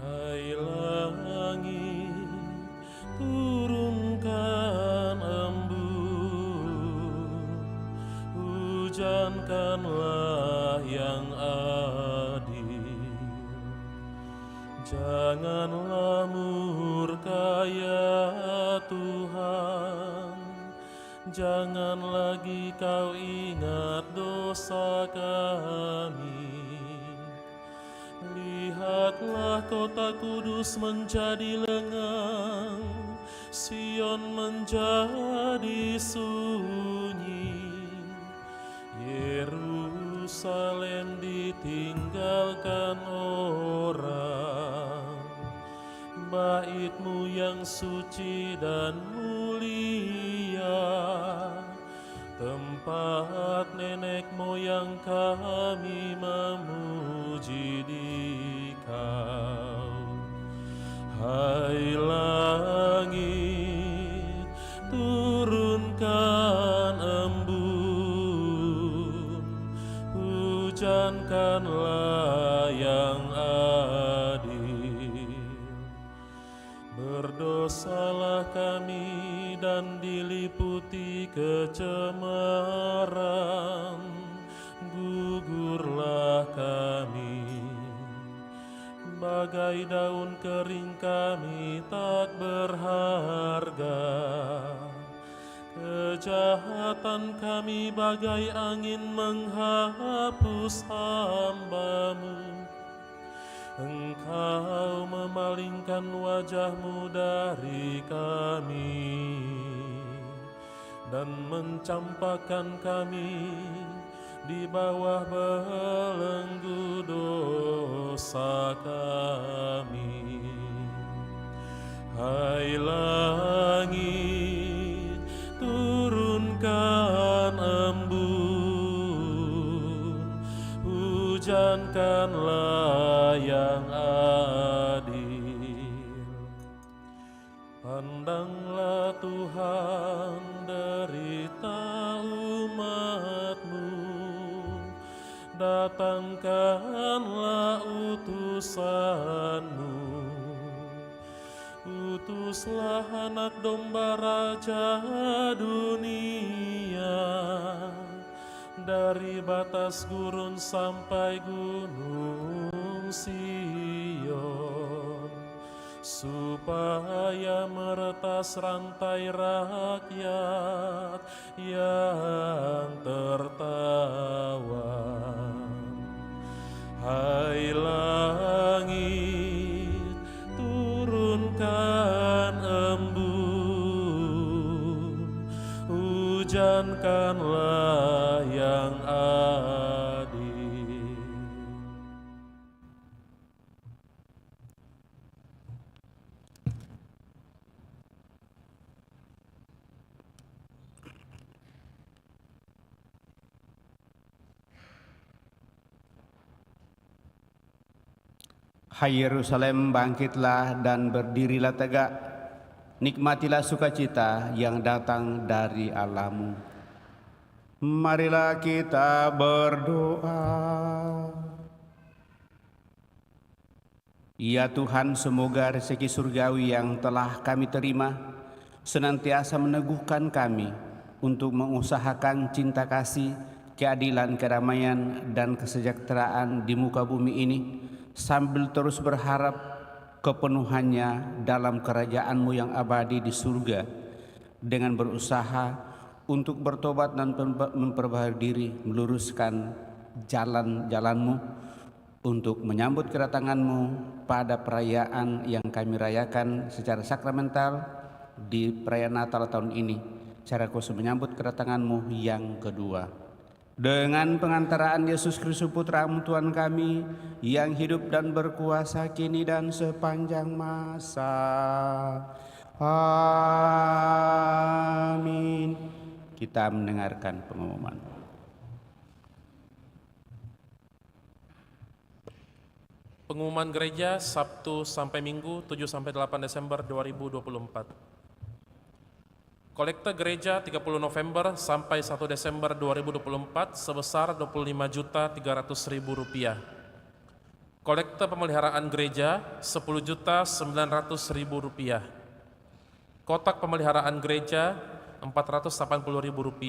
Hai langit, turunkan embun, hujankanlah yang adil. Janganlah murka ya Tuhan, jangan lagi kau ingat dosa kami. Lihatlah kota kudus menjadi lengang, Sion menjadi sunyi, Yerusalem ditinggalkan orang. Bait-Mu yang suci dan mulia, tempat nenek moyang kami memuji Dikau. Hai langit, turunkan embun, hujankanlah yang adil. Berdosalah kami dan diliputi kecemaran, gugurlah kami. Bagai daun kering kami tak berharga, kejahatan kami bagai angin menghapus hamba-Mu. Engkau memalingkan wajah-Mu dari kami dan mencampakkan kami di bawah belenggu dosa kami. Hai langit, turunkan embun, hujankanlah yang adil. Pandanglah Tuhan derita umat-Mu, datangkanlah utusan-Mu. Utuslah anak domba Raja dunia, dari batas gurun sampai gunung Sion, supaya meretas rantai rakyat yang tertawan. Hai langit, turunkan embun, hujankanlah yang adil. Hai Yerusalem, bangkitlah dan berdirilah tegak, nikmatilah sukacita yang datang dari Allah-Mu. Marilah kita berdoa. Ya Tuhan, semoga rezeki surgawi yang telah kami terima senantiasa meneguhkan kami untuk mengusahakan cinta kasih, keadilan, kedamaian, dan kesejahteraan di muka bumi ini, sambil terus berharap kepenuhannya dalam kerajaan-Mu yang abadi di surga, dengan berusaha untuk bertobat dan memperbaharui diri, meluruskan jalan-jalan-Mu untuk menyambut kedatangan-Mu pada perayaan yang kami rayakan secara sakramental di perayaan Natal tahun ini, secara khusus menyambut kedatangan-Mu yang kedua. Dengan pengantaraan Yesus Kristus Putra-Mu Tuhan kami, yang hidup dan berkuasa kini dan sepanjang masa. Amin. Kita mendengarkan pengumuman. Pengumuman gereja Sabtu sampai Minggu 7 sampai 8 Desember 2024. Kolekte gereja 30 November sampai 1 Desember 2024 sebesar Rp25.300.000. Kolekte pemeliharaan gereja Rp10.900.000. Kotak pemeliharaan gereja Rp480.000.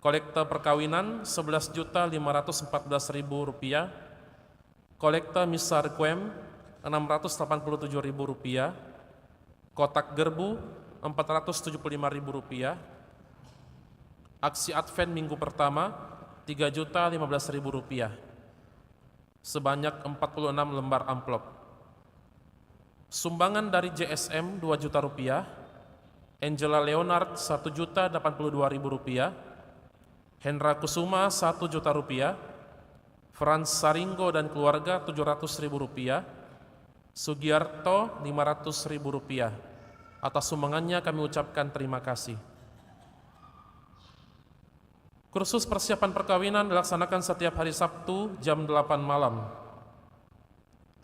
Kolekte perkawinan Rp11.514.000. Kolekte misa requiem Rp687.000. Kotak gerbu Rp475.000. Aksi Advent minggu pertama Rp3.015.000. Sebanyak 46 lembar amplop. Sumbangan dari JSM Rp2 juta, Angela Leonard Rp1.082.000, Hendra Kusuma Rp1 juta, Franz Saringo dan keluarga Rp700.000, Sugiarto Rp500.000. Atas sumbangannya kami ucapkan terima kasih. Kursus persiapan perkawinan dilaksanakan setiap hari Sabtu jam 8 malam.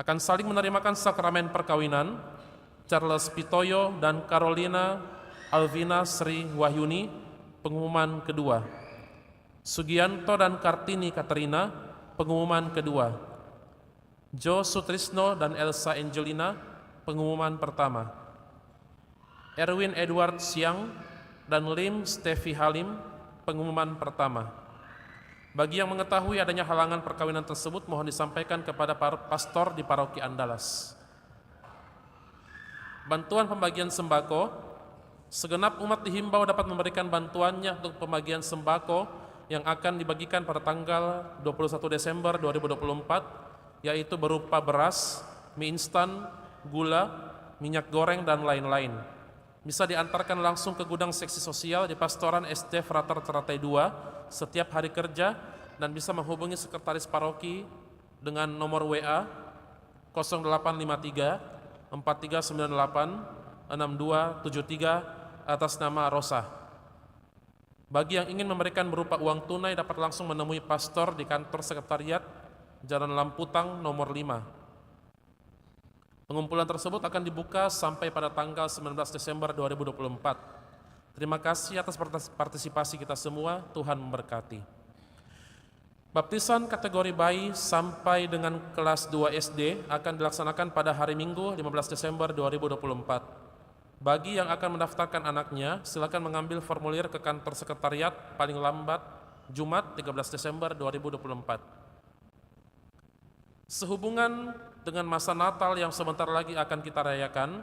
Akan saling menerimakan sakramen perkawinan Charles Pitoyo dan Carolina Alvina Sri Wahyuni, pengumuman kedua. Sugianto dan Kartini Katerina, pengumuman kedua. Jo Sutrisno dan Elsa Angelina, pengumuman pertama. Erwin Edward Siang dan Lim Stevi Halim, pengumuman pertama. Bagi yang mengetahui adanya halangan perkawinan tersebut, mohon disampaikan kepada pastor di Paroki Andalas. Bantuan pembagian sembako, segenap umat dihimbau dapat memberikan bantuannya untuk pembagian sembako yang akan dibagikan pada tanggal 21 Desember 2024, yaitu berupa beras, mie instan, gula, minyak goreng, dan lain-lain. Bisa diantarkan langsung ke gudang seksi sosial di Pastoran SD Frater Teratai 2 setiap hari kerja, dan bisa menghubungi sekretaris paroki dengan nomor WA 0853 4398 6273 atas nama Rosa. Bagi yang ingin memberikan berupa uang tunai dapat langsung menemui pastor di kantor sekretariat Jalan Lamputang nomor 5. Pengumpulan tersebut akan dibuka sampai pada tanggal 19 Desember 2024. Terima kasih atas partisipasi kita semua, Tuhan memberkati. Baptisan kategori bayi sampai dengan kelas 2 SD akan dilaksanakan pada hari Minggu 15 Desember 2024. Bagi yang akan mendaftarkan anaknya, silakan mengambil formulir ke kantor sekretariat paling lambat Jumat 13 Desember 2024. Sehubungan dengan masa Natal yang sebentar lagi akan kita rayakan,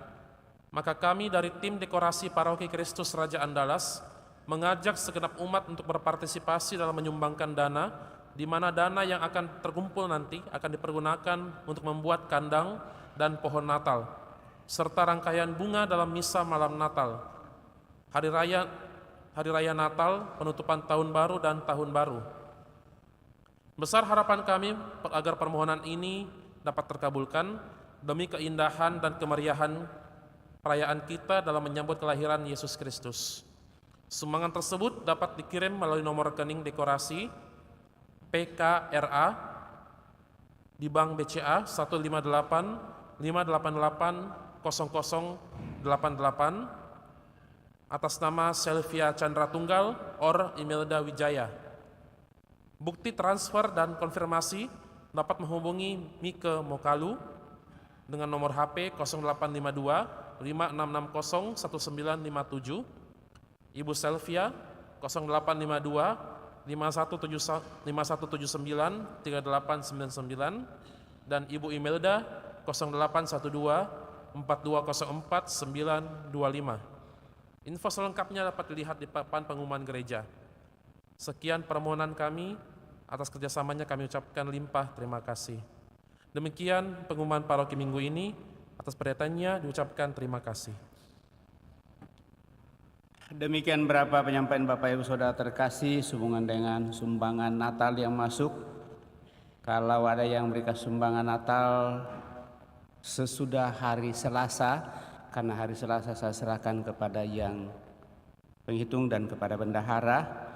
maka kami dari tim dekorasi Paroki Kristus Raja Andalas mengajak segenap umat untuk berpartisipasi dalam menyumbangkan dana, di mana dana yang akan terkumpul nanti akan dipergunakan untuk membuat kandang dan pohon Natal, serta rangkaian bunga dalam misa malam Natal, hari raya Natal, penutupan Tahun Baru, dan Tahun Baru. Besar harapan kami agar permohonan ini dapat terkabulkan demi keindahan dan kemeriahan perayaan kita dalam menyambut kelahiran Yesus Kristus. Sumbangan tersebut dapat dikirim melalui nomor rekening dekorasi PKRA di Bank BCA 158 588 0088 atas nama Selvia Chandra Tunggal or Imelda Wijaya. Bukti transfer dan konfirmasi dapat menghubungi Mike Mokalu dengan nomor HP 0852 5660 1957, Ibu Selvia 0852 5179 3899, dan Ibu Imelda 0812 4204 925. Info selengkapnya dapat dilihat di papan pengumuman gereja. Sekian permohonan kami, atas kerjasamanya kami ucapkan limpah terima kasih. Demikian pengumuman paroki minggu ini, atas perhatiannya diucapkan terima kasih. Demikian berapa penyampaian Bapak Ibu Saudara terkasih sehubungan dengan sumbangan Natal yang masuk. Kalau ada yang memberikan sumbangan Natal sesudah hari Selasa, karena hari Selasa saya serahkan kepada yang penghitung dan kepada bendahara,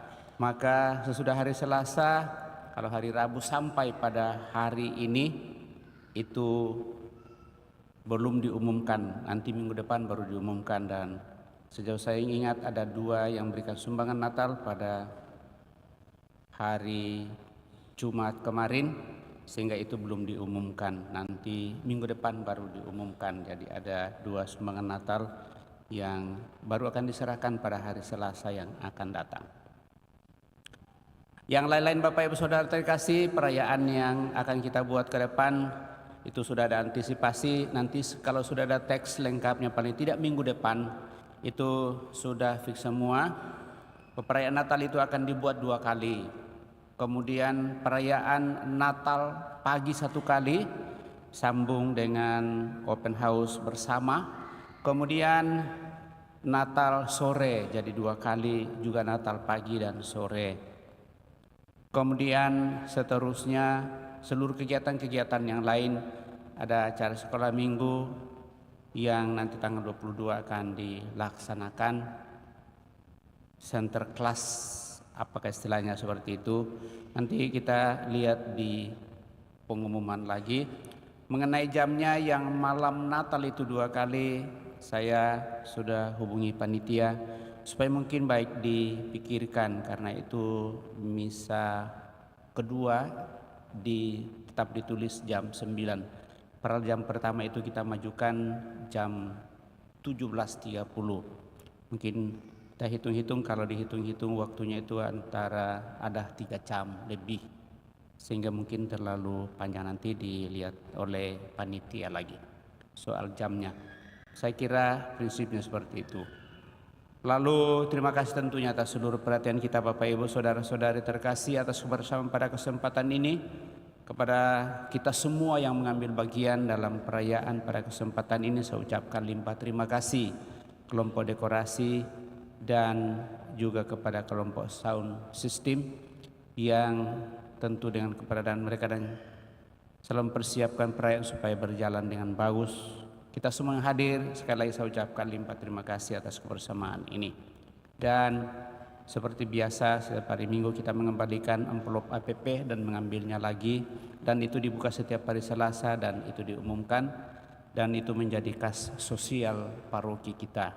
maka sesudah hari Selasa, kalau hari Rabu sampai pada hari ini, itu belum diumumkan, nanti minggu depan baru diumumkan. Dan sejauh saya ingat ada 2 yang berikan sumbangan Natal pada hari Jumat kemarin, sehingga itu belum diumumkan, nanti minggu depan baru diumumkan. Jadi ada 2 sumbangan Natal yang baru akan diserahkan pada hari Selasa yang akan datang. Yang lain-lain Bapak Ibu Saudara terkasih, perayaan yang akan kita buat ke depan itu sudah ada antisipasi. Nanti kalau sudah ada teks lengkapnya paling tidak minggu depan itu sudah fix semua. Perayaan Natal itu akan dibuat 2 kali. Kemudian perayaan Natal pagi 1 kali, sambung dengan open house bersama. Kemudian Natal sore, jadi 2 kali juga Natal pagi dan sore. Kemudian seterusnya seluruh kegiatan-kegiatan yang lain, ada acara sekolah minggu yang nanti tanggal 22 akan dilaksanakan, center class, apakah istilahnya seperti itu, nanti kita lihat di pengumuman lagi. Mengenai jamnya yang malam Natal itu 2 kali, saya sudah hubungi panitia supaya mungkin baik dipikirkan, karena itu misa kedua tetap ditulis jam 9. Padahal jam pertama itu kita majukan jam 17.30. Mungkin kita hitung-hitung, kalau dihitung-hitung waktunya itu antara ada 3 jam lebih, sehingga mungkin terlalu panjang, nanti dilihat oleh panitia lagi soal jamnya. Saya kira prinsipnya seperti itu. Lalu terima kasih tentunya atas seluruh perhatian kita Bapak Ibu Saudara-saudari terkasih, atas kebersamaan pada kesempatan ini. Kepada kita semua yang mengambil bagian dalam perayaan pada kesempatan ini, saya ucapkan limpah terima kasih. Kelompok dekorasi dan juga kepada kelompok sound system yang tentu dengan keberadaan mereka dan selalu mempersiapkan perayaan supaya berjalan dengan bagus. Kita semua yang hadir, sekali lagi saya ucapkan limpah terima kasih atas kebersamaan ini. Dan seperti biasa setiap hari Minggu kita mengembalikan amplop APP dan mengambilnya lagi, dan itu dibuka setiap hari Selasa dan itu diumumkan, dan itu menjadi kas sosial paroki kita,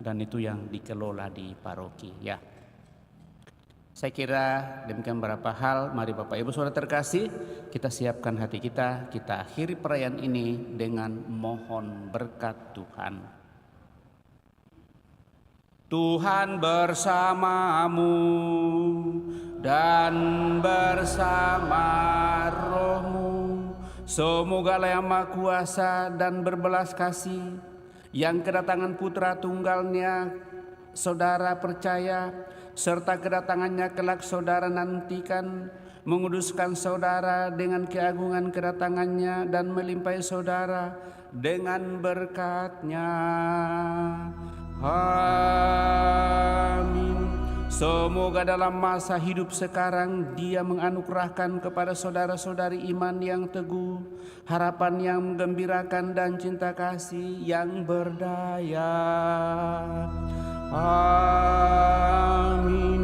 dan itu yang dikelola di paroki ya. Saya kira demikian beberapa hal. Mari Bapak Ibu Saudara terkasih, kita siapkan hati kita akhiri perayaan ini dengan mohon berkat Tuhan. Tuhan bersamamu dan bersama rohmu. Semoga Yang Maha Kuasa dan berbelas kasih yang kedatangan Putra Tunggalnya saudara percaya, serta kedatangannya kelak saudara nantikan, menguduskan saudara dengan keagungan kedatangannya dan melimpahi saudara dengan berkat-Nya. Amin. Semoga dalam masa hidup sekarang Dia menganugerahkan kepada saudara-saudari iman yang teguh, harapan yang menggembirakan dan cinta kasih yang berdaya. Amin.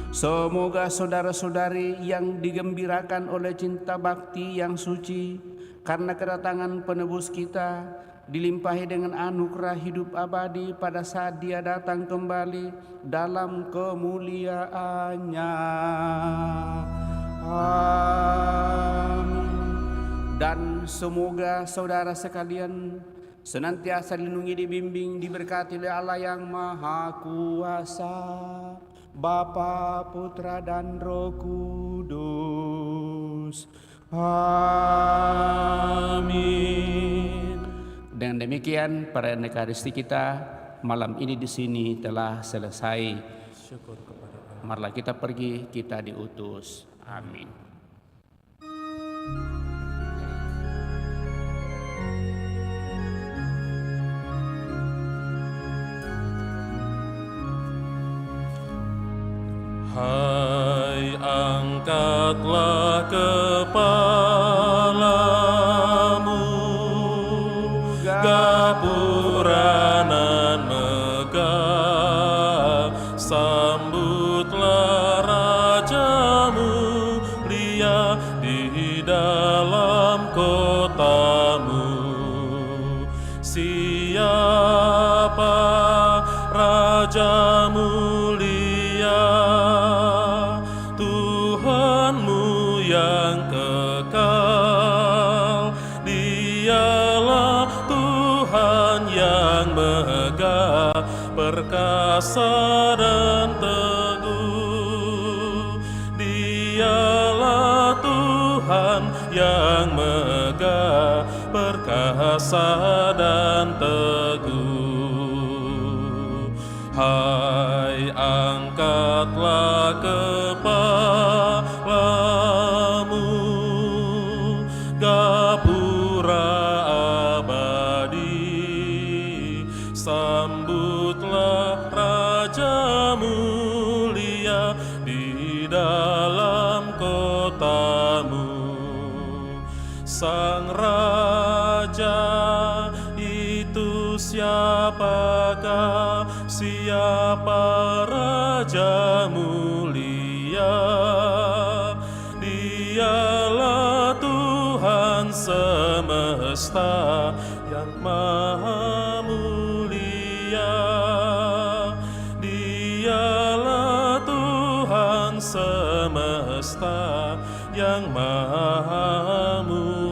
Semoga saudara-saudari yang digembirakan oleh cinta bakti yang suci karena kedatangan penebus kita dilimpahi dengan anugerah hidup abadi pada saat Dia datang kembali dalam kemuliaan-Nya. Amin. Dan semoga saudara sekalian senantiasa dilindungi, dibimbing, diberkati oleh Allah yang Maha Kuasa, Bapa, Putra, dan Roh Kudus. Amin. Dengan demikian perayaan Ekaristi kita malam ini di sini telah selesai. Syukur kepada Allah. Marilah kita pergi, kita diutus. Amin. Hai, angkatlah kepalamu, gapuranan megah, sambutlah Rajamu, lihat di dalam kota Raja mulia, Tuhanmu yang kekal. Dialah Tuhan yang megah, perkasa dan teguh. Dialah Tuhan yang megah, perkasa dan teguh. Hai, angkatlah kepalamu, gapura abadi. Sambutlah Raja mulia di dalam kotamu. Sang Raja itu siapakah? Siapa Raja mulia? Dialah Tuhan semesta yang maha mulia. Dialah Tuhan semesta yang maha mulia.